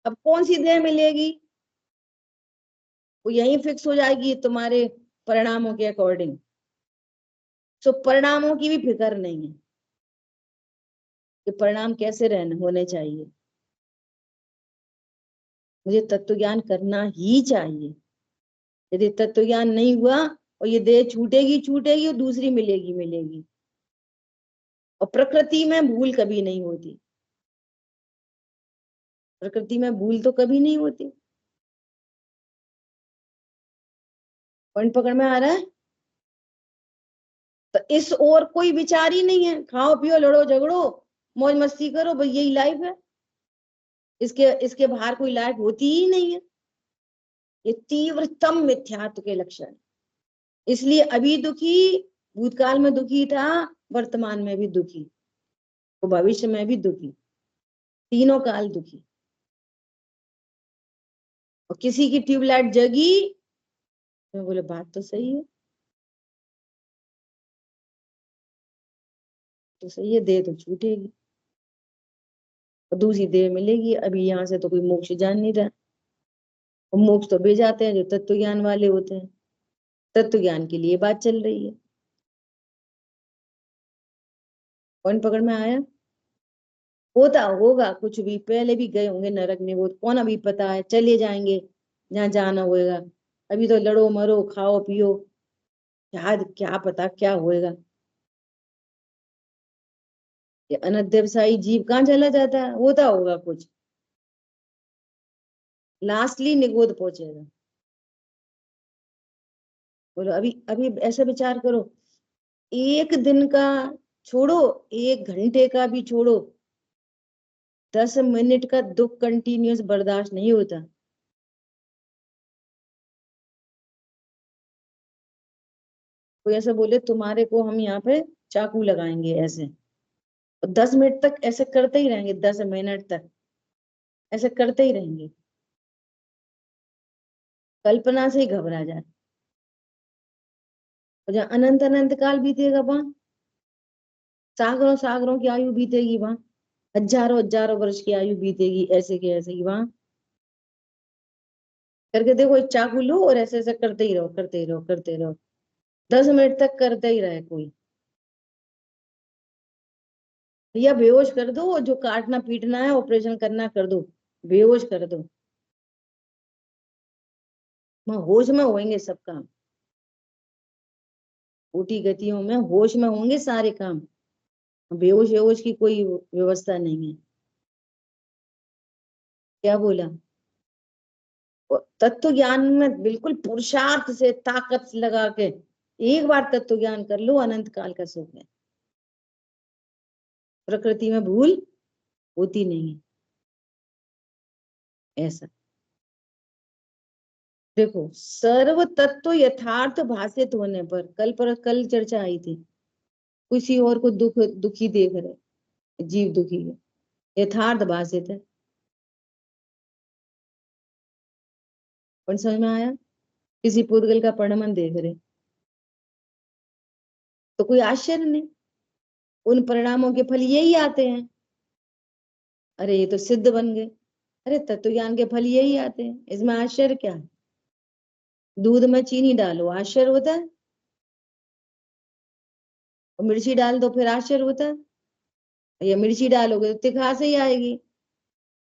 अब कौन सी देह मिलेगी वो यही फिक्स हो जाएगी तुम्हारे परिणामों के अकॉर्डिंग। तो परिणामों की भी फिक्र नहीं है कि परिणाम कैसे रहने होने चाहिए। मुझे तत्व ज्ञान करना ही चाहिए। यदि तत्व ज्ञान नहीं हुआ और ये देह छूटेगी छूटेगी और दूसरी मिलेगी मिलेगी। और प्रकृति में भूल कभी नहीं होती, प्रकृति में भूल तो कभी नहीं होती। पॉइंट पकड़ में आ रहा है? तो इस और कोई विचार ही नहीं है। खाओ पियो लड़ो झगड़ो मौज मस्ती करो, बस यही लाइफ है। इसके बाहर कोई लाइफ होती ही नहीं है। ये तीव्रतम मिथ्यात्व के लक्षण। इसलिए अभी दुखी, भूतकाल में दुखी था, वर्तमान में भी दुखी, तो भविष्य में भी दुखी, तीनों काल दुखी। और किसी की ट्यूबलाइट जगी, मैं बोले बात तो सही है, तो सही है, देह तो छूटेगी और दूसरी देह मिलेगी। अभी यहाँ से तो कोई मोक्ष जान नहीं रहा। और मोक्ष तो वे जाते हैं जो तत्व ज्ञान वाले होते हैं। तत्व ज्ञान के लिए बात चल रही है। कौन पकड़ में आया? होता होगा कुछ भी, पहले भी गए होंगे नरक में, वो कौन अभी पता है। चले जाएंगे जहाँ जाना होएगा। अभी तो लड़ो मरो खाओ पियो, क्या क्या पता क्या होएगा। ये अनध्यवसायी जीव कहाँ चला जाता है? होता होगा कुछ, लास्टली निगोद पहुंचेगा। बोलो अभी अभी ऐसा विचार करो, एक दिन का छोड़ो, एक घंटे का भी छोड़ो, 10 मिनट का दुख कंटिन्यूस बर्दाश्त नहीं होता। कोई ऐसा बोले तुम्हारे को हम यहाँ पे चाकू लगाएंगे ऐसे, और 10 मिनट तक ऐसे करते ही रहेंगे, 10 मिनट तक ऐसे करते ही रहेंगे, कल्पना से ही घबरा जाए। और जहाँ अनंत अनंत काल बीतेगा वहां सागरों सागरों की आयु बीतेगी, वहां हजारों हजारों वर्ष की आयु बीतेगी, ऐसे की ऐसे ही वहां करके देखो। एक चाकू लो और ऐसे ऐसे करते ही रहो करते ही रहो करते रहो, 10 मिनट तक करते ही रहे कोई। या बेहोश कर दो, जो काटना पीटना है ऑपरेशन करना कर दो, बेहोश कर दो, वहां होश में होंगे सब काम। ऊटी गतियों में होश में होंगे सारे काम, बेहोश बेहोश की कोई व्यवस्था नहीं है। क्या बोला? तत्व ज्ञान में बिल्कुल पुरुषार्थ से ताकत लगा के एक बार तत्व ज्ञान कर लो, अनंत काल का सुख है। प्रकृति में भूल होती नहीं है। ऐसा देखो, सर्व तत्व यथार्थ भाषित होने पर, कल चर्चा आई थी, किसी और को दुखी देख रहे, जीव दुखी है, यथार्थ भाषित है। कौन समझ में आया? किसी पुद्गल का परिणमन देख रहे तो कोई आश्चर्य नहीं, उन परिणामों के फल यही आते हैं। अरे ये तो सिद्ध बन गए, अरे तत्व ज्ञान के फल यही आते हैं, इसमें आश्चर्य क्या है? दूध में चीनी डालो आश्चर्य होता है, और मिर्ची डाल दो फिर आश्चर्य होता है। या मिर्ची डालोगे तो तिखास ही आएगी,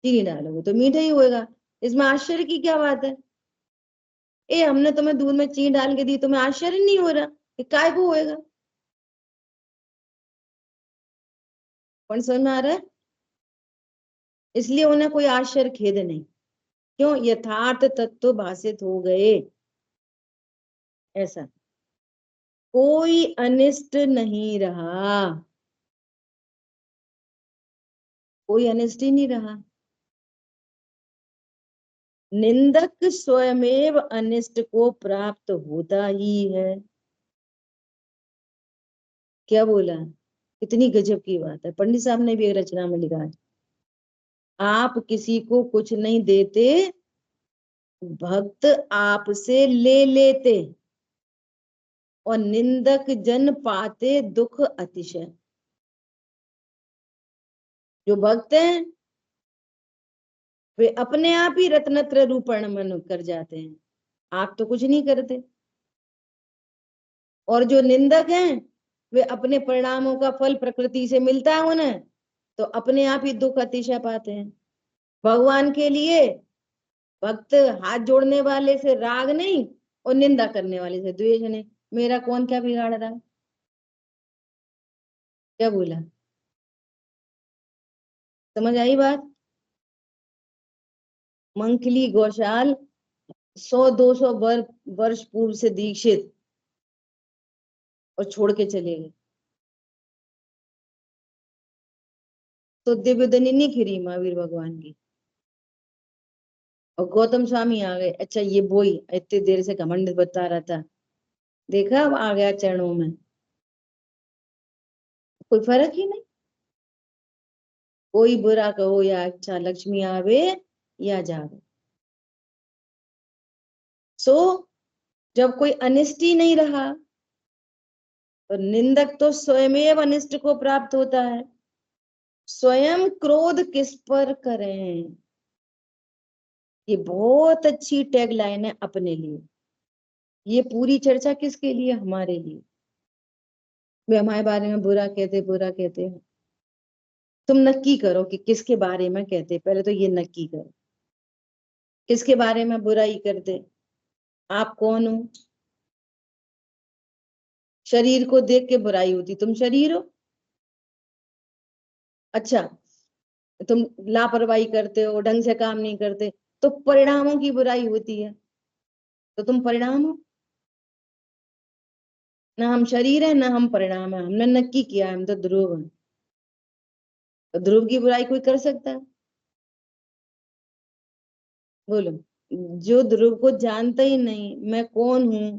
चीनी डालोगे तो मीठा ही होएगा। इसमें आश्चर्य की क्या बात है? हमने तुम्हें दूध में चीनी डाल के दी, तुम्हें आश्चर्य नहीं हो रहा? ये काय को होएगा? कौन समझ में आ रहा है? इसलिए उन्हें कोई आश्चर्य खेद नहीं। क्यों? यथार्थ तत्व भाषित हो गए। ऐसा कोई अनिष्ट नहीं रहा, कोई अनिष्ट ही नहीं रहा। निंदक स्वयमेव अनिष्ट को प्राप्त होता ही है। क्या बोला? कितनी गजब की बात है। पंडित साहब ने भी एक रचना में लिखा है, आप किसी को कुछ नहीं देते, भक्त आपसे ले लेते, और निंदक जन पाते दुख अतिशय। जो भक्त हैं वे अपने आप ही रत्नत्र रूपण मन कर जाते हैं, आप तो कुछ नहीं करते। और जो निंदक हैं वे अपने परिणामों का फल प्रकृति से मिलता है उन्हें, तो अपने आप ही दुख अतिशय पाते हैं। भगवान के लिए भक्त हाथ जोड़ने वाले से राग नहीं और निंदा करने वाले से द्वेष नहीं। मेरा कौन क्या बिगाड़ रहा है? क्या बोला? समझ आई बात? मंकली गौशाल 100-200 वर्ष पूर्व से दीक्षित और छोड़ के चले गए, तो दिव्यदनी नहीं खिरी महावीर भगवान की। और गौतम स्वामी आ गए, अच्छा ये वो ही इतनी देर से घमंड बता रहा था, देखा अब आ गया चरणों में। कोई फर्क ही नहीं, कोई बुरा कहो या अच्छा, लक्ष्मी आवे या जावे। सो जब कोई अनिष्ट ही नहीं रहा, तो निंदक तो स्वयं अनिष्ट को प्राप्त होता है। स्वयं क्रोध किस पर करें, ये बहुत अच्छी टैग लाइन है अपने लिए। ये पूरी चर्चा किसके लिए? हमारे लिए। वे हमारे बारे में बुरा कहते हैं। तुम नक्की करो कि किसके बारे में कहते, पहले तो ये नक्की करो किसके बारे में बुराई करते। आप कौन हो? शरीर को देख के बुराई होती, तुम शरीर हो। अच्छा, तुम लापरवाही करते हो, ढंग से काम नहीं करते, तो परिणामों की बुराई होती है, तो तुम परिणाम हो ना। हम शरीर है ना हम परिणाम है। हमने नक्की किया हम तो ध्रुव हैं, तो ध्रुव की बुराई कोई कर सकता है? बोलो। जो ध्रुव को जानता ही नहीं मैं कौन हूं,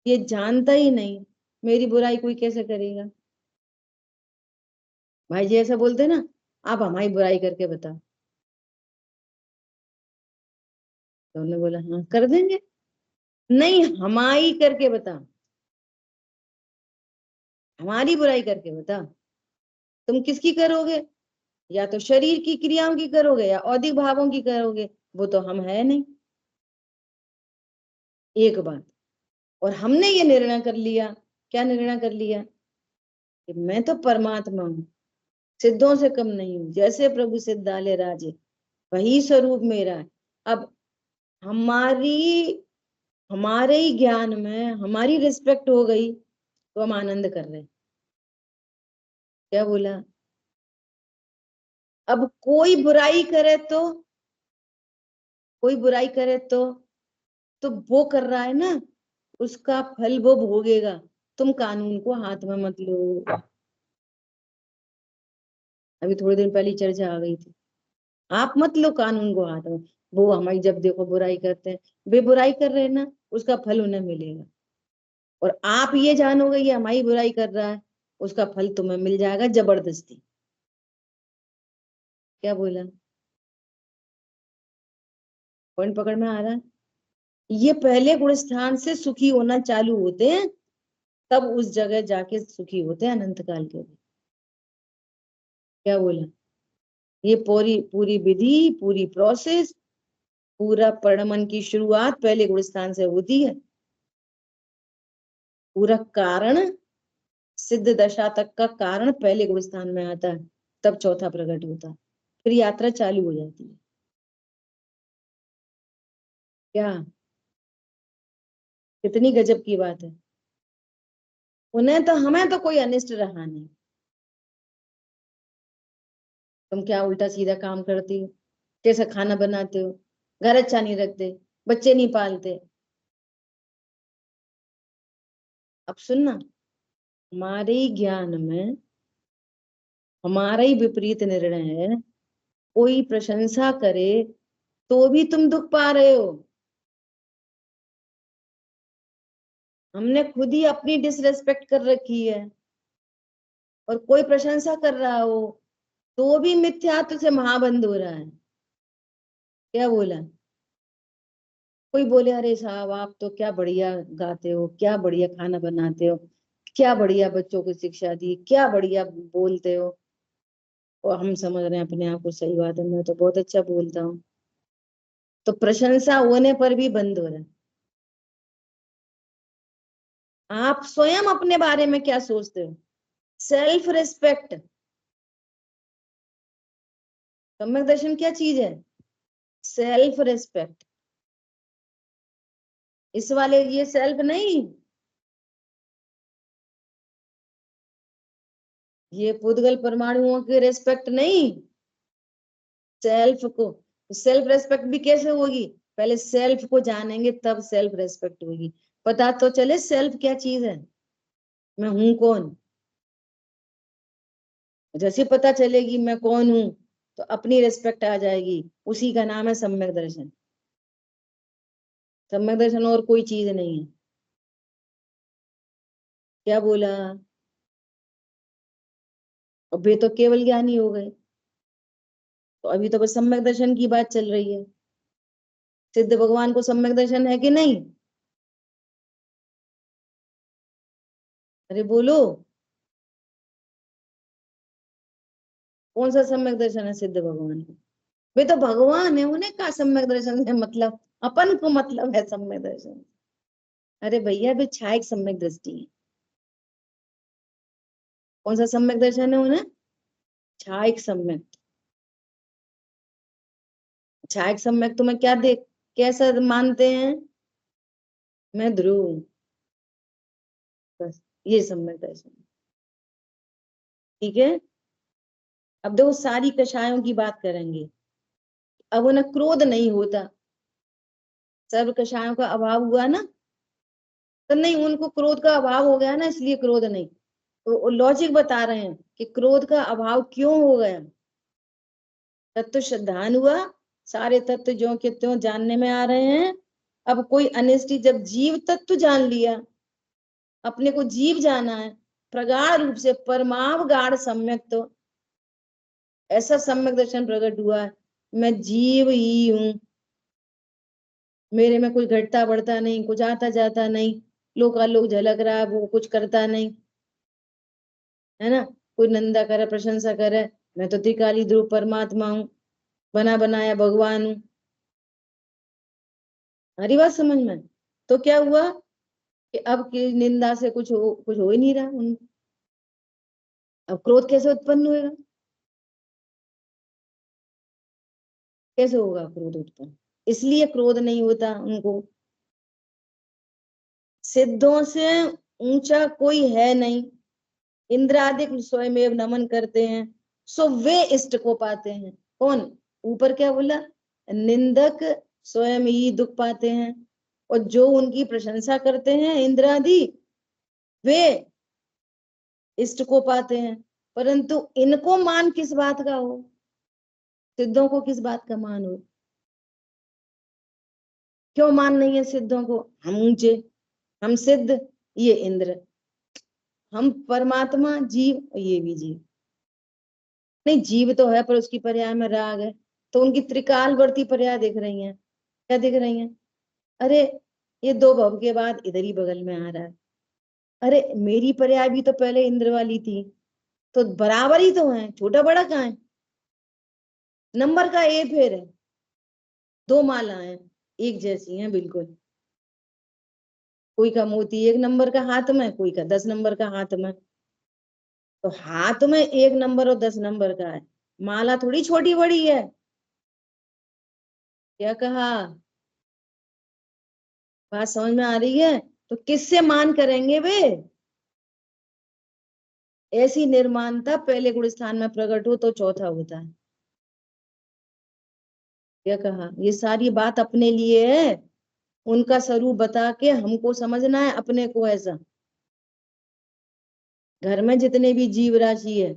ये जानता ही नहीं, मेरी बुराई कोई कैसे करेगा? भाई जी ऐसा बोलते ना, आप हमारी बुराई करके बताओ, तो उन्होंने बोला हाँ कर देंगे। नहीं, हमारी करके बता, हमारी बुराई करके बता। तुम किसकी करोगे? या तो शरीर की क्रियाओं की करोगे या औदिक भावों की करोगे, वो तो हम है नहीं। एक बात, और हमने ये निर्णय कर लिया, क्या निर्णय कर लिया? कि मैं तो परमात्मा हूँ, सिद्धों से कम नहीं हूं, जैसे प्रभु सिद्धालय राजे वही स्वरूप मेरा है। अब हमारी हमारे ही ज्ञान में हमारी रिस्पेक्ट हो गई, तो हम आनंद कर रहे हैं। क्या बोला? अब कोई बुराई करे तो, कोई बुराई करे तो वो कर रहा है ना, उसका फल वो भोगेगा। तुम कानून को हाथ में मत लो। अभी थोड़े दिन पहले चर्चा आ गई थी, आप मत लो कानून को हाथ में। वो हमारी जब देखो बुराई करते हैं, वे बुराई कर रहे हैं ना, उसका फल उन्हें मिलेगा। और आप ये जानोगे ये हमारी बुराई कर रहा है, उसका फल तुम्हें मिल जाएगा जबरदस्ती। क्या बोला? पॉइंट पकड़ में आ रहा है? ये पहले गुण स्थान से सुखी होना चालू होते हैं, तब उस जगह जाके सुखी होते हैं अनंत काल के लिए। क्या बोला? ये पूरी पूरी विधि, पूरी प्रोसेस, पूरा परिणमन की शुरुआत पहले गुण स्थान से होती है। पूरा कारण, सिद्ध दशा तक का कारण पहले गुण स्थान में आता है, तब चौथा प्रकट होता है, फिर यात्रा चालू हो जाती है। क्या कितनी गजब की बात है। उन्हें तो, हमें तो कोई अनिष्ट रहा नहीं। तुम क्या उल्टा सीधा काम करती हो, कैसे खाना बनाते हो, घर अच्छा नहीं रखते, बच्चे नहीं पालते। अब सुनना, हमारे ही ज्ञान में हमारा ही विपरीत निर्णय है। कोई प्रशंसा करे तो भी तुम दुख पा रहे हो। हमने खुद ही अपनी डिसरेस्पेक्ट कर रखी है, और कोई प्रशंसा कर रहा हो तो भी मिथ्यात्व से महाबंध हो रहा है। क्या बोला? कोई बोले अरे साहब आप तो क्या बढ़िया गाते हो, क्या बढ़िया खाना बनाते हो, क्या बढ़िया बच्चों को शिक्षा दी, क्या बढ़िया बोलते हो, और हम समझ रहे हैं अपने आप को, सही बात है मैं तो बहुत अच्छा बोलता हूँ, तो प्रशंसा होने पर भी बंद हो रहा है। आप स्वयं अपने बारे में क्या सोचते हो? Self respect. सम्यक दर्शन क्या चीज है? Self respect. इस वाले ये सेल्फ नहीं, ये पुद्गल परमाणुओं की रिस्पेक्ट नहीं, सेल्फ को। सेल्फ रेस्पेक्ट भी कैसे होगी? पहले सेल्फ को जानेंगे तब सेल्फ रेस्पेक्ट होगी। पता तो चले सेल्फ क्या चीज है, मैं हूं कौन। जैसे पता चलेगी मैं कौन हूं तो अपनी रिस्पेक्ट आ जाएगी, उसी का नाम है सम्यक दर्शन। सम्यक दर्शन और कोई चीज नहीं है। क्या बोला? अब वे तो केवल ज्ञानी हो गए, तो अभी तो बस सम्यक दर्शन की बात चल रही है। सिद्ध भगवान को सम्यक दर्शन है कि नहीं? अरे बोलो, कौन सा सम्यक दर्शन है सिद्ध भगवान को? वे तो भगवान है, उन्हें का सम्यक दर्शन से मतलब? अपन को मतलब है सम्यक दर्शन। अरे भैया वे छायक सम्यक दृष्टि है। कौन सा सम्यक दर्शन है उन्हें? छायक सम्यक। छायक सम्यक तुम्हें क्या देख, कैसा मानते हैं? मैं ध्रुव हूं, बस ये सम्यक दर्शन। ठीक है, अब देखो सारी कषायों की बात करेंगे। अब उन्हें क्रोध नहीं होता, सर्व कषायों का अभाव हुआ ना, तो नहीं उनको क्रोध का अभाव हो गया ना, इसलिए क्रोध नहीं। तो लॉजिक बता रहे हैं कि क्रोध का अभाव क्यों हो गया। तत्व श्रद्धान हुआ, सारे तत्व ज्यों के त्यों जानने में आ रहे हैं। अब कोई अनिष्टि, जब जीव तत्व जान लिया, अपने को जीव जाना है प्रगाढ़ रूप से, परमाव गाढ़ सम्यक, तो ऐसा सम्यक दर्शन प्रकट हुआ है, मैं जीव ही हूं, मेरे में कुछ घटता बढ़ता नहीं, कुछ आता जाता नहीं, लोकालोक झलक रहा है वो कुछ करता नहीं, है ना। कोई निंदा करे प्रशंसा करे, मैं तो त्रिकाली ध्रुव परमात्मा हूँ, बना बनाया भगवान हूँ। हरी बात समझ में? तो क्या हुआ कि अब की निंदा से कुछ हो ही नहीं रहा उन। अब क्रोध कैसे उत्पन्न होएगा? कैसे होगा क्रोध उत्पन्न? इसलिए क्रोध नहीं होता उनको। सिद्धों से ऊंचा कोई है नहीं, इंद्रादिक स्वयमेव नमन करते हैं, सो वे इष्ट को पाते हैं। कौन? ऊपर क्या बोला? निंदक स्वयं ही दुख पाते हैं, और जो उनकी प्रशंसा करते हैं इंद्रादि, वे इष्ट को पाते हैं। परंतु इनको मान किस बात का हो? सिद्धों को किस बात का मान हो? क्यों मान नहीं है सिद्धों को? हम ऊंचे, हम सिद्ध, ये इंद्र, हम परमात्मा जीव, और ये भी जीव। नहीं जीव तो है पर उसकी पर्याय में राग है, तो उनकी त्रिकालवर्ती पर्याय दिख रही हैं। क्या दिख रही हैं? अरे ये दो भव के बाद इधर ही बगल में आ रहा है। अरे मेरी पर्याय भी तो पहले इंद्र वाली थी, तो बराबर ही तो है, छोटा बड़ा कहाँ है? नंबर का ए फेर है, दो मालाएं एक जैसी हैं बिल्कुल। कोई का मोती 1 नंबर का हाथ में, कोई का 10 नंबर का हाथ में, तो हाथ में 1 नंबर और 10 नंबर का है, माला थोड़ी छोटी बड़ी है। क्या कहा? बात समझ में आ रही है? तो किससे मान करेंगे वे? ऐसी निर्माणता पहले गुण स्थान में प्रकट हो तो चौथा होता है। क्या कहा? ये सारी बात अपने लिए है, उनका स्वरूप बता के हमको समझना है अपने को ऐसा। घर में जितने भी जीव राशि है,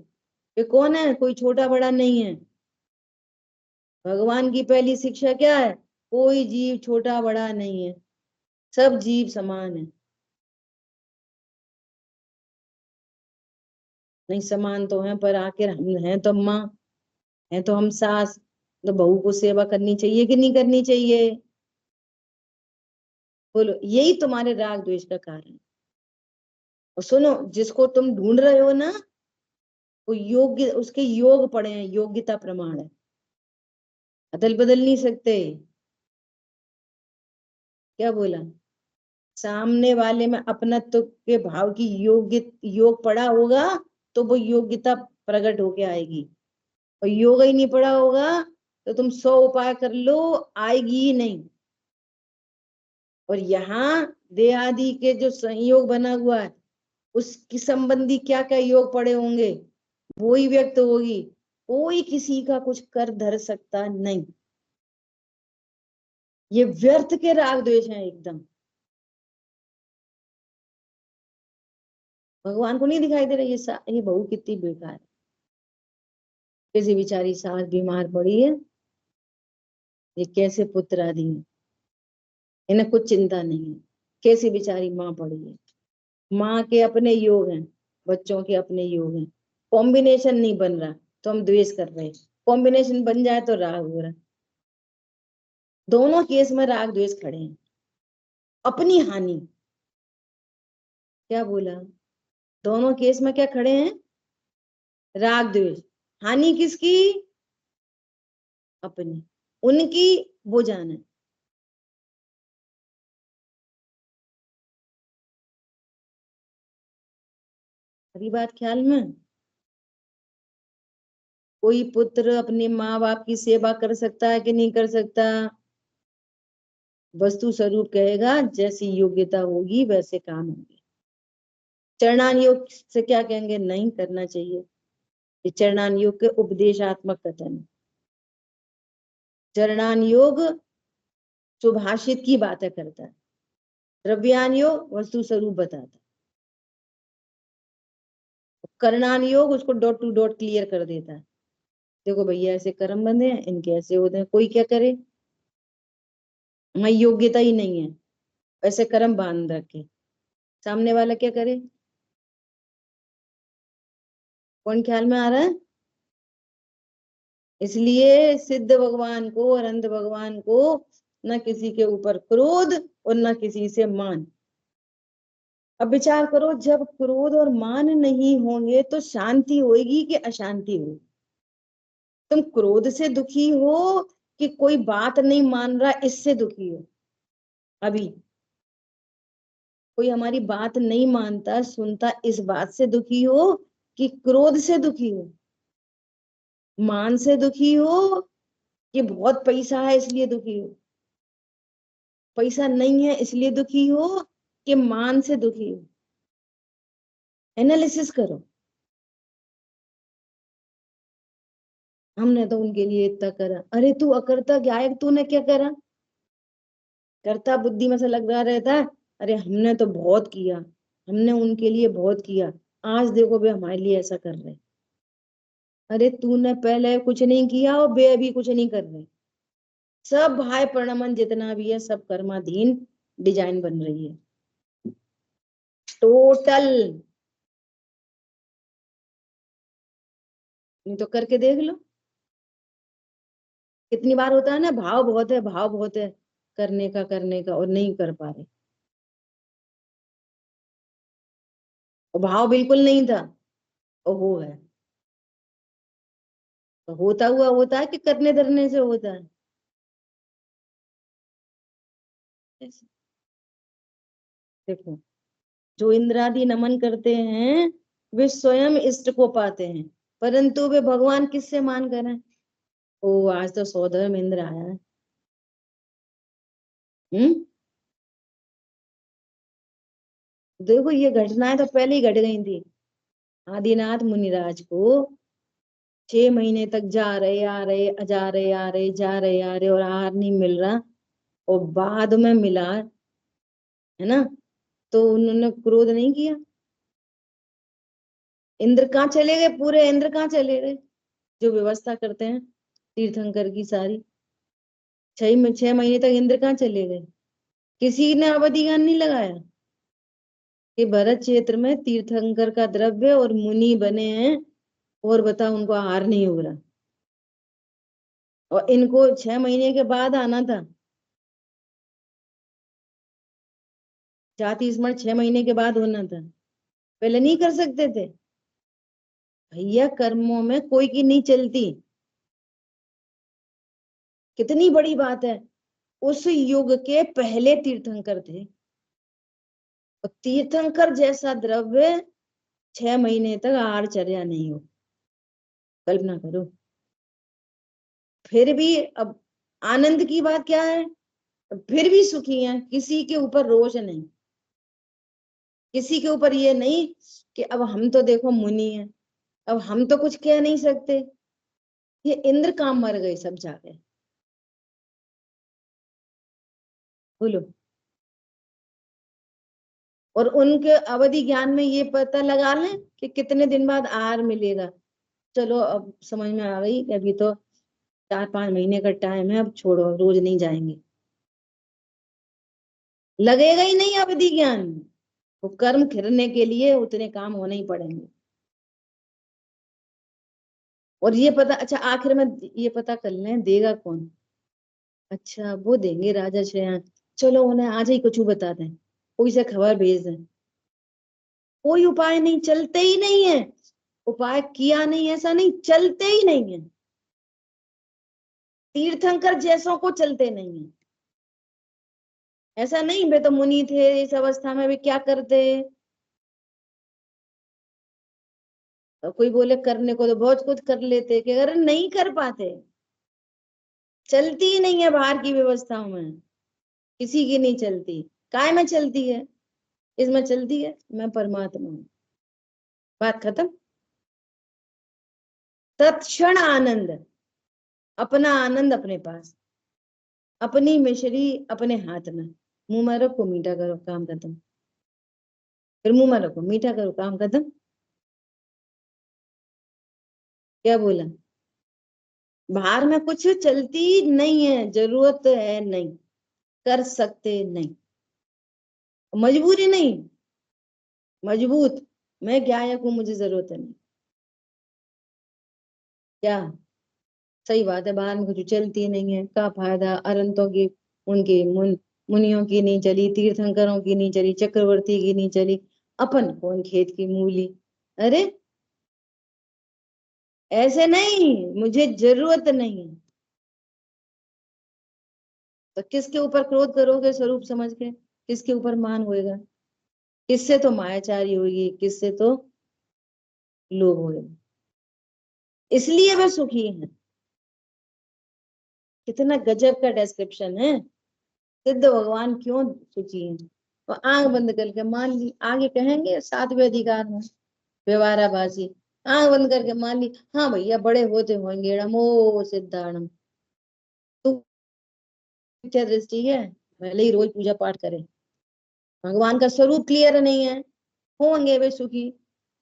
ये कौन है? कोई छोटा बड़ा नहीं है। भगवान की पहली शिक्षा क्या है? कोई जीव छोटा बड़ा नहीं है, सब जीव समान है। नहीं समान तो है, पर आखिर हम हैं तो माँ, हैं तो हम सास, तो बहू को सेवा करनी चाहिए कि नहीं करनी चाहिए? बोलो, यही तुम्हारे राग द्वेष का कारण है। और सुनो, जिसको तुम ढूंढ रहे हो ना, वो योग्य, उसके योग पड़े हैं, योग्यता प्रमाण है, अदल बदल नहीं सकते। क्या बोला? सामने वाले में अपनत्व के भाव की योग पड़ा होगा तो वो योग्यता प्रकट होके आएगी। और योग ही नहीं पड़ा होगा तो तुम 100 उपाय कर लो, आएगी ही नहीं। और यहाँ देहादि के जो संयोग बना हुआ है, उसकी संबंधी क्या क्या योग पड़े होंगे, वो ही व्यक्त होगी। कोई किसी का कुछ कर धर सकता नहीं। ये व्यर्थ के राग द्वेष हैं एकदम। भगवान को नहीं दिखाई दे रहा ये बहू कितनी बेकार है, कैसी बेचारी सास बीमार पड़ी है, ये कैसे पुत्र आदि है, इन्हें कुछ चिंता नहीं है। कैसी बेचारी माँ पड़ी है, माँ के अपने योग हैं, बच्चों के अपने योग हैं, कॉम्बिनेशन नहीं बन रहा तो हम द्वेष कर रहे हैं, कॉम्बिनेशन बन जाए तो राग हो रहा। दोनों केस में राग द्वेष खड़े हैं, अपनी हानि। क्या बोला? दोनों केस में क्या खड़े हैं? राग द्वेष। हानि किसकी? अपनी। उनकी वो जाने। हरी बात ख्याल में? कोई पुत्र अपने माँ बाप की सेवा कर सकता है कि नहीं कर सकता? वस्तु स्वरूप कहेगा जैसी योग्यता होगी वैसे काम होंगे। चरणान योग से क्या कहेंगे? नहीं करना चाहिए। ये चरणान योग के उपदेशात्मक कथन है। चरणान योग सुभाषित की बातें करता है, द्रव्यान योग वस्तु स्वरूप बताता है, कर्णान योग उसको डॉट टू डॉट क्लियर कर देता है। देखो भैया, ऐसे कर्म बंधे हैं, इनके ऐसे होते हैं, कोई क्या करे, हमारी योग्यता ही नहीं है, ऐसे कर्म बांध रखे, सामने वाला क्या करे? कौन ख्याल में आ रहा है? इसलिए सिद्ध भगवान को और अंध भगवान को न किसी के ऊपर क्रोध और न किसी से मान। अब विचार करो, जब क्रोध और मान नहीं होंगे तो शांति होगी कि अशांति होगी? तुम क्रोध से दुखी हो कि कोई बात नहीं मान रहा इससे दुखी हो? अभी कोई हमारी बात नहीं मानता सुनता, इस बात से दुखी हो कि क्रोध से दुखी हो? मान से दुखी हो कि बहुत पैसा है इसलिए दुखी हो? पैसा नहीं है इसलिए दुखी हो कि मान से दुखी हो? एनालिसिस करो। हमने तो उनके लिए इतना करा। अरे तू अकर्ता गायक, तूने क्या करा? करता बुद्धि में से लग रहा रहता है, अरे हमने तो बहुत किया, हमने उनके लिए बहुत किया, आज देखो वे हमारे लिए ऐसा कर रहे। अरे तूने पहले कुछ नहीं किया और वे अभी कुछ नहीं कर रहे। सब भाई प्रणमन जितना भी है सब कर्माधीन डिजाइन बन रही है टोटल। नहीं तो करके देख लो। कितनी बार होता है ना, भाव बहुत है, भाव बहुत है करने का और नहीं कर पा रहे, और भाव बिल्कुल नहीं था और वो है। तो होता हुआ होता है कि करने धरने से होता है? ऐसे। देखो, जो इंद्रादि नमन करते हैं वे स्वयं इष्ट को पाते हैं, परंतु वे भगवान किससे मान करें? ओ आज तो सौधर्म इंद्र आया है। देखो, ये घटनाएं तो पहले ही घट गई थी। आदिनाथ मुनिराज को 6 महीने तक जा रहे आ रहे जा रहे आ रहे जा रहे आ रहे और आहार नहीं मिल रहा, और बाद में मिला, है ना? तो उन्होंने क्रोध नहीं किया। इंद्र कहाँ चले गए? पूरे इंद्र कहाँ चले गए जो व्यवस्था करते हैं तीर्थंकर की सारी? 6 महीने तक इंद्र कहाँ चले गए? किसी ने अवधि ज्ञान नहीं लगाया कि भरत क्षेत्र में तीर्थंकर का द्रव्य और मुनि बने हैं, और बता उनको आहार नहीं हो रहा, और इनको 6 महीने के बाद आना था। जाति स्मरण 6 महीने के बाद होना था, पहले नहीं कर सकते थे भैया। कर्मों में कोई की नहीं चलती, कितनी बड़ी बात है। उस युग के पहले तीर्थंकर थे, और तीर्थंकर जैसा द्रव्य 6 महीने तक आहारचर्या नहीं हो, कल्पना करो। फिर भी अब आनंद की बात क्या है, फिर भी सुखी हैं, किसी के ऊपर रोष नहीं, किसी के ऊपर ये नहीं कि अब हम तो देखो मुनि हैं, अब हम तो कुछ कह नहीं सकते, ये इंद्र काम मर गए सब जाके। बोलो। और उनके अवधि ज्ञान में ये पता लगा लें कि कितने दिन बाद आहार मिलेगा। चलो अब समझ में आ गई कि अभी तो 4-5 महीने का टाइम है, अब छोड़ो, रोज नहीं जाएंगे, लगेगा ही नहीं अवधि ज्ञान। वो कर्म खिरने के लिए उतने काम होने ही पड़ेंगे। और ये पता, अच्छा आखिर में ये पता कर लें देगा कौन। अच्छा वो देंगे राजा शयान, चलो उन्हें आज ही कुछ बता दें, कोई से खबर भेज दें। कोई उपाय नहीं, चलते ही नहीं है। उपाय किया नहीं ऐसा नहीं, चलते ही नहीं है। तीर्थंकर जैसों को चलते नहीं है। ऐसा नहीं वे तो मुनि थे, इस अवस्था में वे क्या करते। और कोई बोले करने को तो बहुत कुछ कर लेते, कि अगर नहीं कर पाते, चलती ही नहीं है बाहर की व्यवस्थाओं में, किसी की नहीं चलती। काय में चलती है, इसमें चलती है मैं परमात्मा हूं, बात खत्म। तत्क्षण आनंद, अपना आनंद अपने पास, अपनी मिश्री अपने हाथ में। मुंह में रखो मीठा करो, काम खत्म। फिर मुंह में रखो मीठा करो, काम खत्म। क्या बोला, बाहर में कुछ चलती नहीं है, जरूरत है नहीं, कर सकते नहीं, मजबूरी नहीं, मजबूत। मैं गायक हूं, मुझे जरूरत है नहीं। क्या सही बात है, बाहर में कुछ चलती नहीं है, का फायदा। अरंतों की, उनकी मुनियों की नहीं चली, तीर्थंकरों की नहीं चली, चक्रवर्ती की नहीं चली, अपन कौन खेत की मूली। अरे ऐसे नहीं, मुझे जरूरत नहीं है। तो किसके ऊपर क्रोध करोगे स्वरूप समझ के, किसके ऊपर मान होएगा, किससे तो मायाचारी होगी, किससे तो लोभ होएगा। इसलिए वे सुखी हैं। कितना गजब का डिस्क्रिप्शन है, सिद्ध भगवान क्यों सुखी हैं। और आंख बंद करके मान ली, आगे कहेंगे 7वें अधिकार में व्यवहाराभासी, आंख बंद करके मान ली हाँ भैया बड़े होते होंगे, नमो सिद्धाणम। तू क्या दृष्टि है, भले ही रोज पूजा पाठ करे, भगवान का स्वरूप क्लियर नहीं है, होंगे वे सुखी।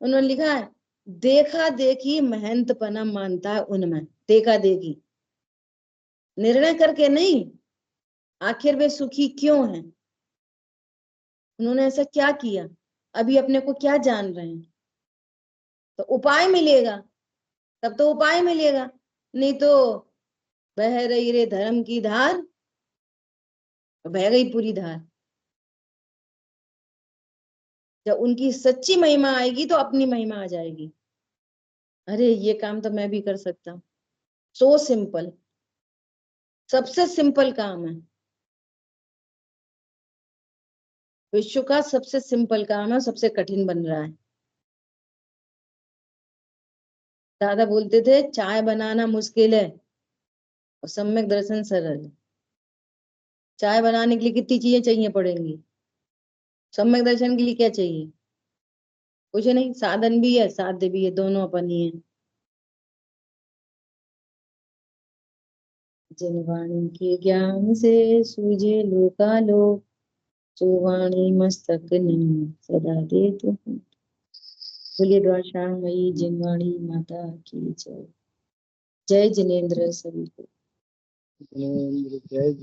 उन्होंने लिखा है देखा देखी महंतपना मानता है उनमें, देखा देखी, निर्णय करके नहीं। आखिर वे सुखी क्यों हैं, उन्होंने ऐसा क्या किया, अभी अपने को क्या जान रहे हैं। तो उपाय मिलेगा, तब तो उपाय मिलेगा, नहीं तो बह रही रे धर्म की धार, बह गई पूरी धार। जब उनकी सच्ची महिमा आएगी तो अपनी महिमा आ जाएगी। अरे ये काम तो मैं भी कर सकता हूँ, सो सिंपल, सबसे सिंपल काम है, विश्व का सबसे सिंपल काम है, सबसे कठिन बन रहा है। दादा बोलते थे चाय बनाना मुश्किल है और सम्यक दर्शन सरल है। चाय बनाने के लिए कितनी चीजें चाहिए पड़ेंगी, सम्यक दर्शन के लिए क्या चाहिए, कुछ नहीं, साधन भी है साध्य भी है, दोनों अपन ही है। जिन वाणी के ज्ञान से सूझे लोकालोक, जो वाणी मस्तक नहीं सदा दे तो। बोलिए द्वारकामयी जिनवाणी माता की जय। जय जिनेन्द्र सभी को। जय